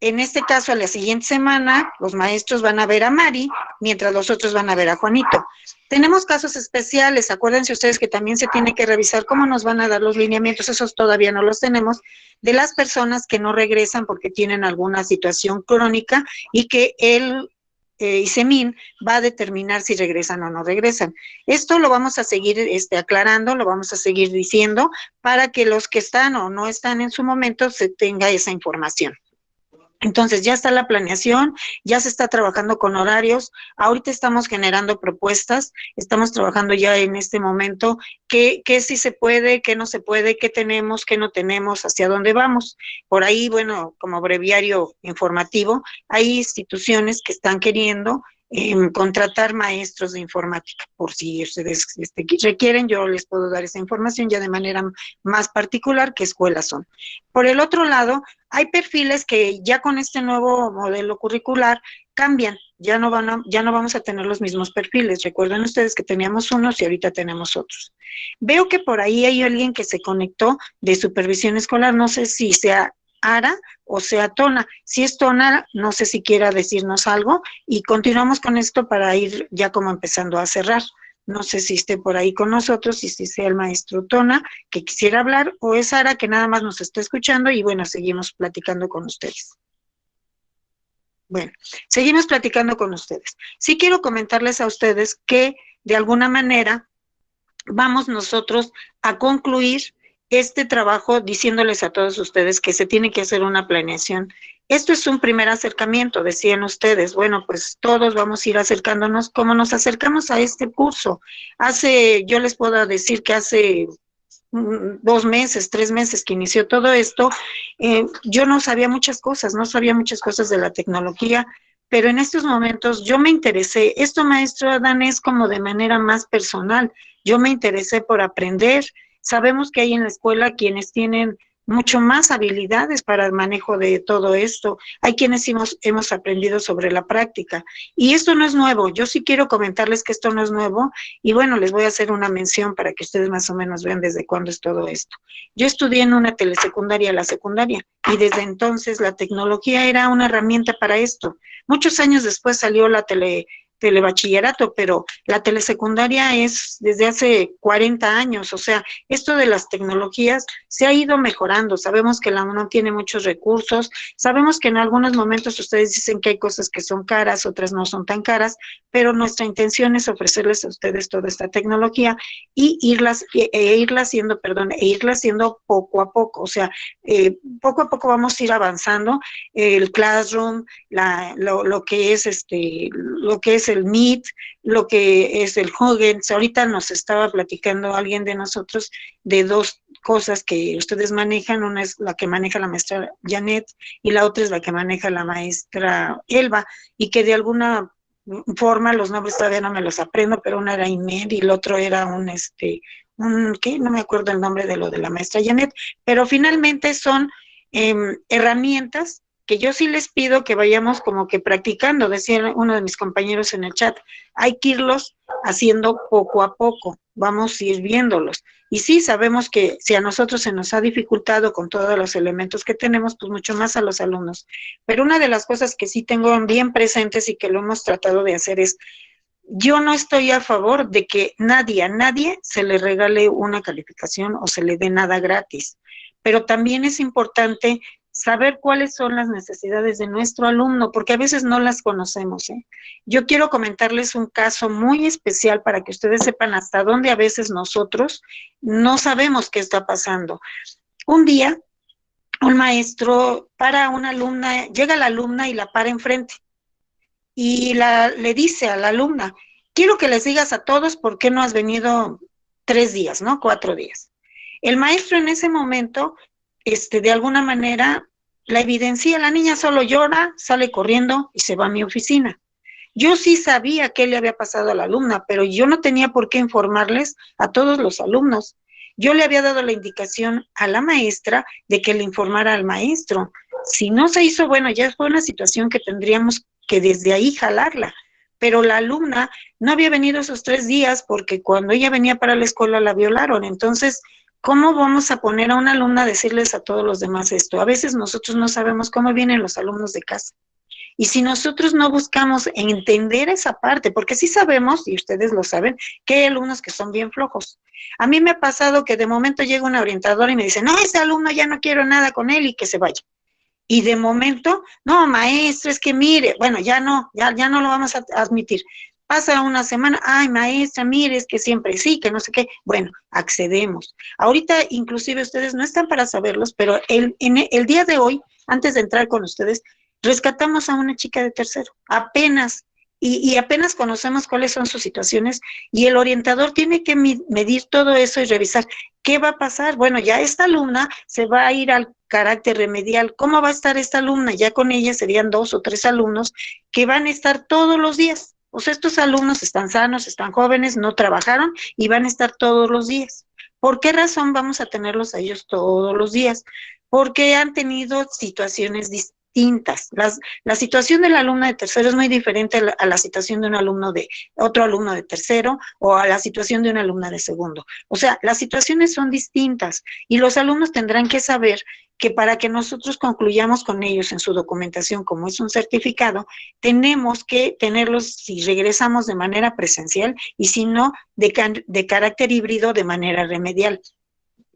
En este caso, a la siguiente semana, los maestros van a ver a Mari, mientras los otros van a ver a Juanito. Tenemos casos especiales, acuérdense ustedes que también se tiene que revisar cómo nos van a dar los lineamientos, esos todavía no los tenemos, de las personas que no regresan porque tienen alguna situación crónica y que el ICEMIN va a determinar si regresan o no regresan. Esto lo vamos a seguir aclarando, lo vamos a seguir diciendo para que los que están o no están en su momento se tenga esa información. Entonces, ya está la planeación, ya se está trabajando con horarios, ahorita estamos generando propuestas, estamos trabajando ya en este momento qué sí se puede, qué no se puede, qué tenemos, qué no tenemos, hacia dónde vamos. Por ahí, bueno, como breviario informativo, hay instituciones que están queriendo contratar maestros de informática, por si ustedes requieren, yo les puedo dar esa información ya de manera más particular qué escuelas son. Por el otro lado, hay perfiles que ya con este nuevo modelo curricular cambian, ya no vamos a tener los mismos perfiles. Recuerden ustedes que teníamos unos y ahorita tenemos otros. Veo que por ahí hay alguien que se conectó de supervisión escolar, no sé si sea Ara o sea Tona. Si es Tona, no sé si quiera decirnos algo y continuamos con esto para ir ya como empezando a cerrar. No sé si esté por ahí con nosotros, y si sea el maestro Tona que quisiera hablar, o es Ara que nada más nos está escuchando y bueno, seguimos platicando con ustedes. Bueno, seguimos platicando con ustedes. Sí quiero comentarles a ustedes que de alguna manera vamos nosotros a concluir este trabajo diciéndoles a todos ustedes que se tiene que hacer una planeación. Esto es un primer acercamiento, decían ustedes. Bueno, pues todos vamos a ir acercándonos como nos acercamos a este curso. Yo les puedo decir que hace 2 meses, 3 meses que inició todo esto, yo no sabía muchas cosas de la tecnología, pero en estos momentos yo me interesé. Esto, maestro Adán, es como de manera más personal. Yo me interesé por aprender. Sabemos que hay en la escuela quienes tienen mucho más habilidades para el manejo de todo esto. Hay quienes hemos aprendido sobre la práctica. Y esto no es nuevo. Yo sí quiero comentarles que esto no es nuevo. Y bueno, les voy a hacer una mención para que ustedes más o menos vean desde cuándo es todo esto. Yo estudié en una telesecundaria, la secundaria, y desde entonces la tecnología era una herramienta para esto. Muchos años después salió la telebachillerato, pero la telesecundaria es desde hace 40 años, o sea, esto de las tecnologías se ha ido mejorando. Sabemos que la UNAM tiene muchos recursos, sabemos que en algunos momentos ustedes dicen que hay cosas que son caras, otras no son tan caras, pero nuestra intención es ofrecerles a ustedes toda esta tecnología y irla haciendo poco a poco, o sea, poco a poco vamos a ir avanzando. El Classroom, lo que es el Meet, lo que es el Huggins. Ahorita nos estaba platicando alguien de nosotros de 2 cosas que ustedes manejan. Una es la que maneja la maestra Janet y la otra es la que maneja la maestra Elba, y que de alguna forma, los nombres todavía no me los aprendo, pero una era Imed y el otro era no me acuerdo el nombre de lo de la maestra Janet, pero finalmente son herramientas que yo sí les pido que vayamos como que practicando. Decía uno de mis compañeros en el chat, hay que irlos haciendo poco a poco, vamos a ir viéndolos. Y sí, sabemos que si a nosotros se nos ha dificultado con todos los elementos que tenemos, pues mucho más a los alumnos. Pero una de las cosas que sí tengo bien presentes y que lo hemos tratado de hacer es, yo no estoy a favor de que a nadie se le regale una calificación o se le dé nada gratis, pero también es importante saber cuáles son las necesidades de nuestro alumno, porque a veces no las conocemos, ¿eh? Yo quiero comentarles un caso muy especial para que ustedes sepan hasta dónde a veces nosotros no sabemos qué está pasando. Un día, un maestro para una alumna, llega la alumna y la para enfrente, y le dice a la alumna, quiero que les digas a todos por qué no has venido 3 días, ¿no? 4 días. El maestro en ese momento, de alguna manera, la evidencia, la niña solo llora, sale corriendo y se va a mi oficina. Yo sí sabía qué le había pasado a la alumna, pero yo no tenía por qué informarles a todos los alumnos. Yo le había dado la indicación a la maestra de que le informara al maestro. Si no se hizo, bueno, ya fue una situación que tendríamos que desde ahí jalarla. Pero la alumna no había venido esos 3 días porque cuando ella venía para la escuela la violaron. Entonces, ¿cómo vamos a poner a una alumna a decirles a todos los demás esto? A veces nosotros no sabemos cómo vienen los alumnos de casa. Y si nosotros no buscamos entender esa parte, porque sí sabemos, y ustedes lo saben, que hay alumnos que son bien flojos. A mí me ha pasado que de momento llega una orientadora y me dice, no, ese alumno ya no quiero nada con él y que se vaya. Y de momento, no, maestra, es que mire, bueno, ya no lo vamos a admitir. Pasa una semana, ay, maestra, mire, es que siempre sí, que no sé qué. Bueno, accedemos. Ahorita, inclusive, ustedes no están para saberlos, pero el día de hoy, antes de entrar con ustedes, rescatamos a una chica de tercero, apenas, y apenas conocemos cuáles son sus situaciones, y el orientador tiene que medir todo eso y revisar qué va a pasar. Bueno, ya esta alumna se va a ir al carácter remedial. ¿Cómo va a estar esta alumna? Ya con ella serían 2 o 3 alumnos que van a estar todos los días. O sea, estos alumnos están sanos, están jóvenes, no trabajaron y van a estar todos los días. ¿Por qué razón vamos a tenerlos a ellos todos los días? Porque han tenido situaciones distintas. La situación de la alumna de tercero es muy diferente a la situación de un alumno de otro alumno de tercero o a la situación de una alumna de segundo. O sea, las situaciones son distintas y los alumnos tendrán que saber que para que nosotros concluyamos con ellos en su documentación, como es un certificado, tenemos que tenerlos si regresamos de manera presencial y si no, de carácter híbrido de manera remedial,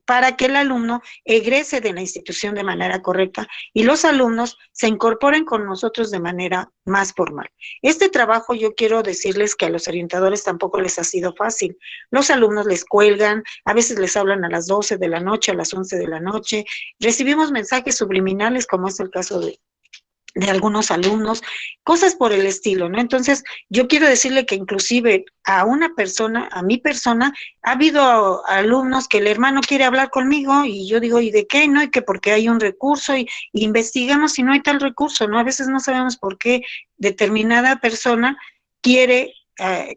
para que el alumno egrese de la institución de manera correcta y los alumnos se incorporen con nosotros de manera más formal. Este trabajo yo quiero decirles que a los orientadores tampoco les ha sido fácil. Los alumnos les cuelgan, a veces les hablan a las 12 de la noche, a las 11 de la noche. Recibimos mensajes subliminales, como es el caso de algunos alumnos, cosas por el estilo, ¿no? Entonces, yo quiero decirle que inclusive a una persona, a mi persona, ha habido alumnos que el hermano quiere hablar conmigo y yo digo, ¿y de qué? ¿No? Y que porque hay un recurso y investigamos si no hay tal recurso, ¿no? A veces no sabemos por qué determinada persona quiere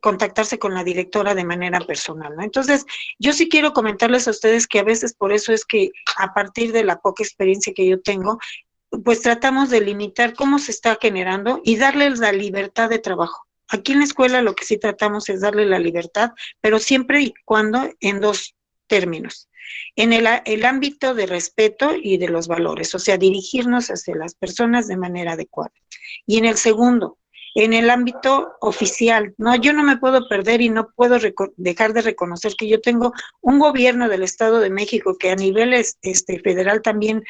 contactarse con la directora de manera personal, ¿no? Entonces, yo sí quiero comentarles a ustedes que a veces por eso es que a partir de la poca experiencia que yo tengo, pues tratamos de limitar cómo se está generando y darles la libertad de trabajo. Aquí en la escuela lo que sí tratamos es darle la libertad, pero siempre y cuando en 2 términos. En el ámbito de respeto y de los valores, o sea, dirigirnos hacia las personas de manera adecuada. Y en el segundo, en el ámbito oficial, no, yo no me puedo perder y no puedo dejar de reconocer que yo tengo un gobierno del Estado de México que a nivel federal también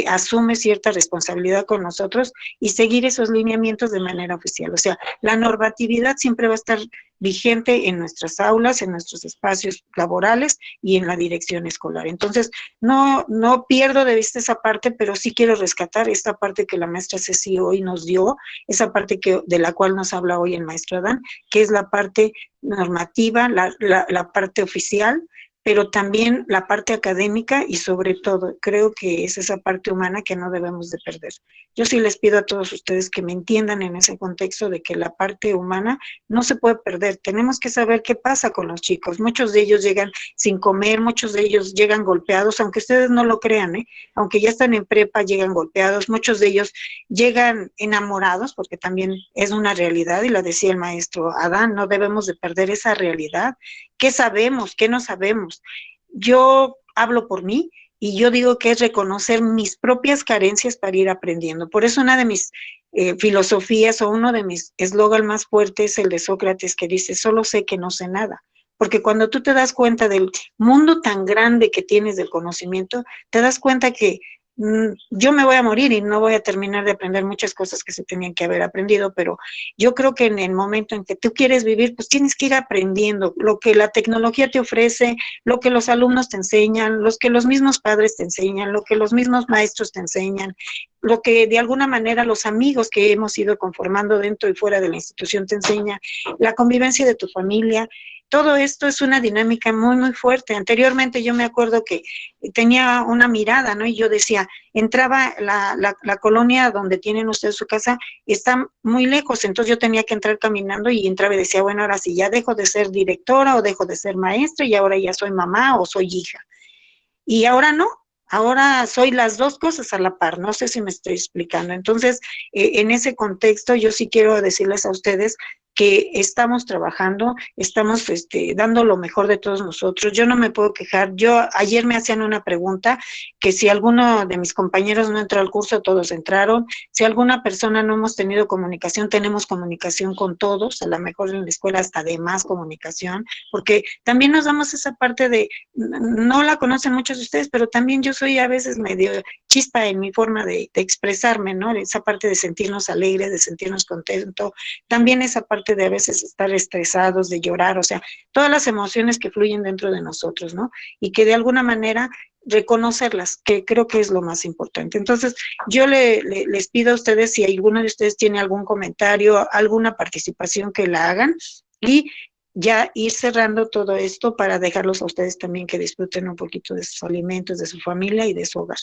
asume cierta responsabilidad con nosotros y seguir esos lineamientos de manera oficial. O sea, la normatividad siempre va a estar vigente en nuestras aulas, en nuestros espacios laborales y en la dirección escolar. Entonces, no pierdo de vista esa parte, pero sí quiero rescatar esta parte que la maestra Ceci hoy nos dio, esa parte de la cual nos habla hoy el maestro Adán, que es la parte normativa, la parte oficial, pero también la parte académica y sobre todo, creo que es esa parte humana que no debemos de perder. Yo sí les pido a todos ustedes que me entiendan en ese contexto de que la parte humana no se puede perder. Tenemos que saber qué pasa con los chicos. Muchos de ellos llegan sin comer, muchos de ellos llegan golpeados, aunque ustedes no lo crean, aunque ya están en prepa, llegan golpeados, muchos de ellos llegan enamorados, porque también es una realidad, y la decía el maestro Adán, no debemos de perder esa realidad. ¿Qué sabemos? ¿Qué no sabemos? Yo hablo por mí y yo digo que es reconocer mis propias carencias para ir aprendiendo. Por eso una de mis filosofías o uno de mis eslogan más fuertes es el de Sócrates, que dice, solo sé que no sé nada. Porque cuando tú te das cuenta del mundo tan grande que tienes del conocimiento, te das cuenta que yo me voy a morir y no voy a terminar de aprender muchas cosas que se tenían que haber aprendido, pero yo creo que en el momento en que tú quieres vivir, pues tienes que ir aprendiendo lo que la tecnología te ofrece, lo que los alumnos te enseñan, lo que los mismos padres te enseñan, lo que los mismos maestros te enseñan, lo que de alguna manera los amigos que hemos ido conformando dentro y fuera de la institución te enseñan, la convivencia de tu familia. Todo esto es una dinámica muy, muy fuerte. Anteriormente yo me acuerdo que tenía una mirada, ¿no? Y yo decía, entraba la colonia donde tienen ustedes su casa, está muy lejos, entonces yo tenía que entrar caminando y entraba y decía, bueno, ahora sí, ya dejo de ser directora o dejo de ser maestra y ahora ya soy mamá o soy hija. Y ahora no, ahora soy las dos cosas a la par, no sé si me estoy explicando. Entonces, en ese contexto yo sí quiero decirles a ustedes que estamos trabajando, estamos dando lo mejor de todos nosotros. Yo no me puedo quejar. Ayer me hacían una pregunta, que si alguno de mis compañeros no entró al curso, todos entraron. Si alguna persona no hemos tenido comunicación, tenemos comunicación con todos, a lo mejor en la escuela hasta de más comunicación, porque también nos damos esa parte de, no la conocen muchos de ustedes, pero también yo soy a veces medio chispa en mi forma de expresarme, ¿no? Esa parte de sentirnos alegres, de sentirnos contentos, también esa parte de a veces estar estresados, de llorar, o sea, todas las emociones que fluyen dentro de nosotros, ¿no? Y que de alguna manera reconocerlas, que creo que es lo más importante. Entonces, yo les pido a ustedes, si alguno de ustedes tiene algún comentario, alguna participación, que la hagan, y ya ir cerrando todo esto para dejarlos a ustedes también que disfruten un poquito de sus alimentos, de su familia y de su hogar.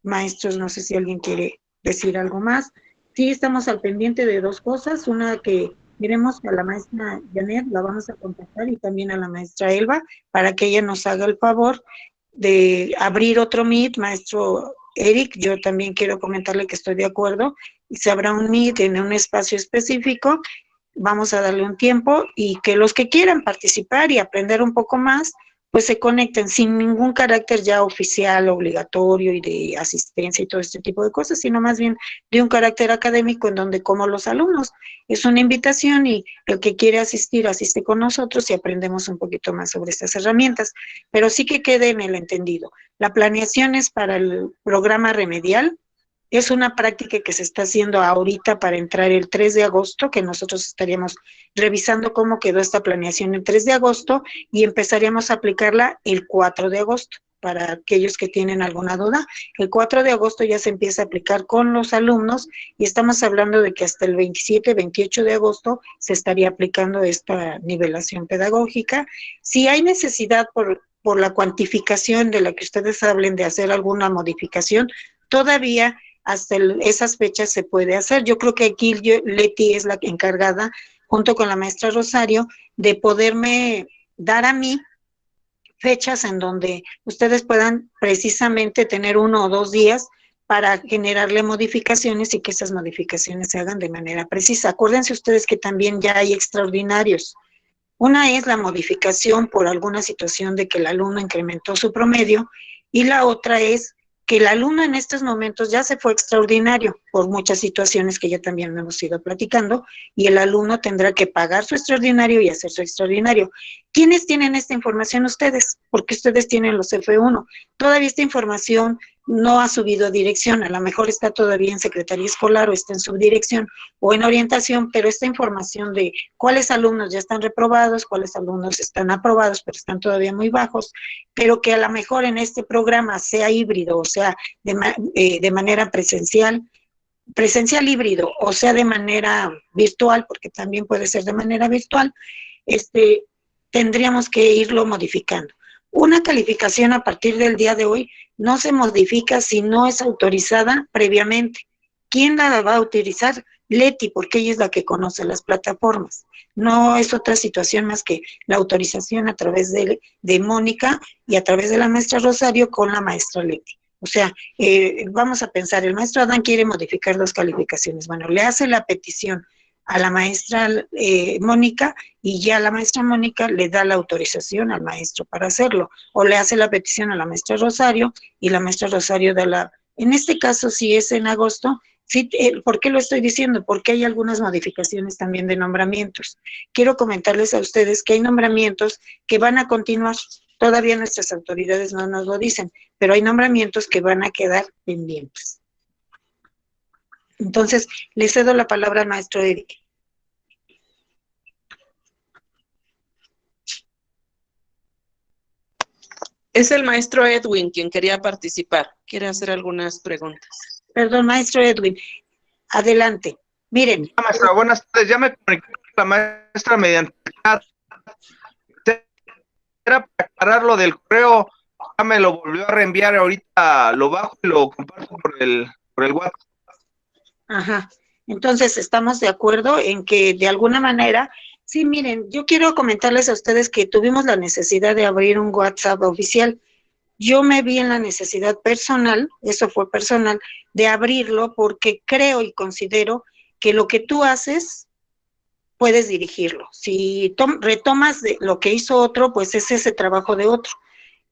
Maestros, no sé si alguien quiere decir algo más. Sí, estamos al pendiente de dos cosas, una que miremos a la maestra Janet, la vamos a contactar, y también a la maestra Elba, para que ella nos haga el favor de abrir otro Meet. Maestro Eric, yo también quiero comentarle que estoy de acuerdo, y se habrá un Meet en un espacio específico, vamos a darle un tiempo, y que los que quieran participar y aprender un poco más, pues se conecten sin ningún carácter ya oficial, obligatorio y de asistencia y todo este tipo de cosas, sino más bien de un carácter académico, en donde, como los alumnos, es una invitación y el que quiere asistir, asiste con nosotros y aprendemos un poquito más sobre estas herramientas. Pero sí que quede en el entendido, la planeación es para el programa remedial. Es una práctica que se está haciendo ahorita para entrar el 3 de agosto, que nosotros estaríamos revisando cómo quedó esta planeación el 3 de agosto y empezaríamos a aplicarla el 4 de agosto. Para aquellos que tienen alguna duda, el 4 de agosto ya se empieza a aplicar con los alumnos, y estamos hablando de que hasta el 27, 28 de agosto se estaría aplicando esta nivelación pedagógica. Si hay necesidad por la cuantificación de la que ustedes hablen de hacer alguna modificación, todavía hasta esas fechas se puede hacer. Yo creo que aquí Leti es la encargada, junto con la maestra Rosario, de poderme dar a mí fechas en donde ustedes puedan precisamente tener 1 o 2 días para generarle modificaciones, y que esas modificaciones se hagan de manera precisa. Acuérdense ustedes que también ya hay extraordinarios. Una es la modificación por alguna situación de que el alumno incrementó su promedio, y la otra es que el alumno en estos momentos ya se fue extraordinario por muchas situaciones que ya también hemos ido platicando, y el alumno tendrá que pagar su extraordinario y hacer su extraordinario. ¿Quiénes tienen esta información? Ustedes, porque ustedes tienen los F1. Todavía esta información no ha subido a dirección, a lo mejor está todavía en Secretaría Escolar o está en subdirección o en orientación, pero esta información de cuáles alumnos ya están reprobados, cuáles alumnos están aprobados, pero están todavía muy bajos, pero que a lo mejor en este programa, sea híbrido, o sea, de manera presencial híbrido, o sea, de manera virtual, porque también puede ser de manera virtual, tendríamos que irlo modificando. Una calificación a partir del día de hoy no se modifica si no es autorizada previamente. ¿Quién la va a utilizar? Leti, porque ella es la que conoce las plataformas. No es otra situación más que la autorización a través de Mónica y a través de la maestra Rosario con la maestra Leti. O sea, vamos a pensar, el maestro Adán quiere modificar 2 calificaciones. Bueno, le hace la petición a la maestra Mónica, y ya la maestra Mónica le da la autorización al maestro para hacerlo, o le hace la petición a la maestra Rosario, y la maestra Rosario da la... En este caso, si es en agosto, sí, ¿por qué lo estoy diciendo? Porque hay algunas modificaciones también de nombramientos. Quiero comentarles a ustedes que hay nombramientos que van a continuar. Todavía nuestras autoridades no nos lo dicen, pero hay nombramientos que van a quedar pendientes. Entonces, le cedo la palabra al maestro Eric. Es el maestro Edwin quien quería participar. Quiere hacer algunas preguntas. Perdón, maestro Edwin. Adelante. Miren. Maestra, buenas tardes. Ya me comuniqué con la maestra mediante el chat. Era para aclarar lo del correo. Ya me lo volvió a reenviar. Ahorita lo bajo y lo comparto por el WhatsApp. Ajá. Entonces, estamos de acuerdo en que de alguna manera... Sí, miren, yo quiero comentarles a ustedes que tuvimos la necesidad de abrir un WhatsApp oficial. Yo me vi en la necesidad personal, eso fue personal, de abrirlo porque creo y considero que lo que tú haces, puedes dirigirlo. Si retomas de lo que hizo otro, pues es ese trabajo de otro.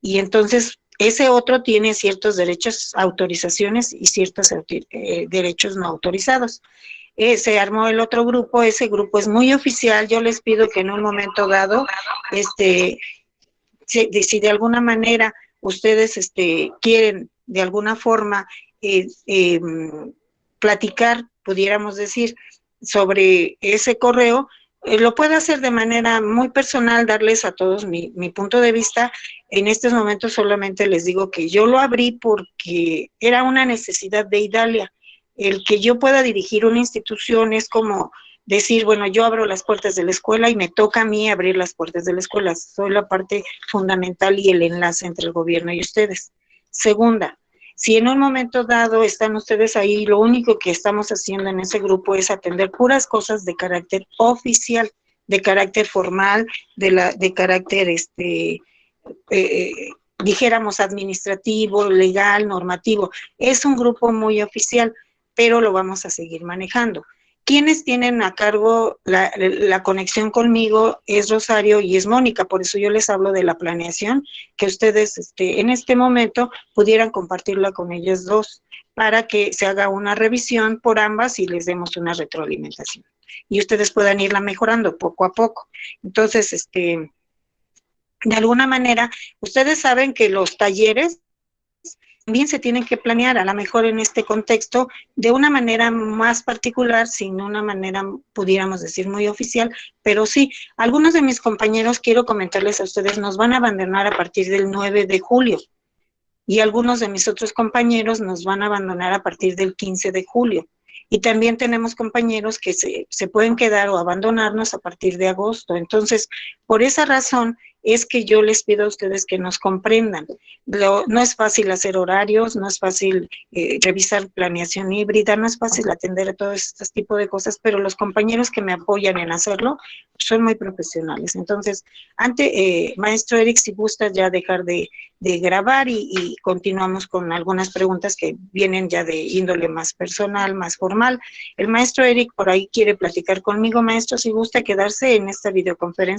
Y entonces, ese otro tiene ciertos derechos, autorizaciones y ciertos derechos no autorizados. Se armó el otro grupo, ese grupo es muy oficial. Yo les pido que en un momento dado, si de alguna manera ustedes quieren de alguna forma platicar, pudiéramos decir, sobre ese correo, lo puedo hacer de manera muy personal, darles a todos mi punto de vista. En estos momentos solamente les digo que yo lo abrí porque era una necesidad de Idalia. El que yo pueda dirigir una institución es como decir, bueno, yo abro las puertas de la escuela y me toca a mí abrir las puertas de la escuela. Soy la parte fundamental y el enlace entre el gobierno y ustedes. Segunda, si en un momento dado están ustedes ahí, lo único que estamos haciendo en ese grupo es atender puras cosas de carácter oficial, de carácter formal, de carácter, dijéramos, administrativo, legal, normativo. Es un grupo muy oficial, pero lo vamos a seguir manejando. Quienes tienen a cargo la conexión conmigo es Rosario y es Mónica, por eso yo les hablo de la planeación, que ustedes en este momento pudieran compartirla con ellas dos, para que se haga una revisión por ambas y les demos una retroalimentación. Y ustedes puedan irla mejorando poco a poco. Entonces, de alguna manera, ustedes saben que los talleres también se tienen que planear, a lo mejor en este contexto, de una manera más particular, sin una manera, pudiéramos decir, muy oficial, pero sí, algunos de mis compañeros, quiero comentarles a ustedes, nos van a abandonar a partir del 9 de julio, y algunos de mis otros compañeros nos van a abandonar a partir del 15 de julio, y también tenemos compañeros que se pueden quedar o abandonarnos a partir de agosto. Entonces, por esa razón es que yo les pido a ustedes que nos comprendan. No es fácil hacer horarios, no es fácil revisar planeación híbrida, no es fácil atender a todos estos tipos de cosas, pero los compañeros que me apoyan en hacerlo son muy profesionales. Entonces, maestro Eric, si gusta ya dejar de grabar y continuamos con algunas preguntas que vienen ya de índole más personal, más formal. El maestro Eric por ahí quiere platicar conmigo. Maestro, si gusta quedarse en esta videoconferencia.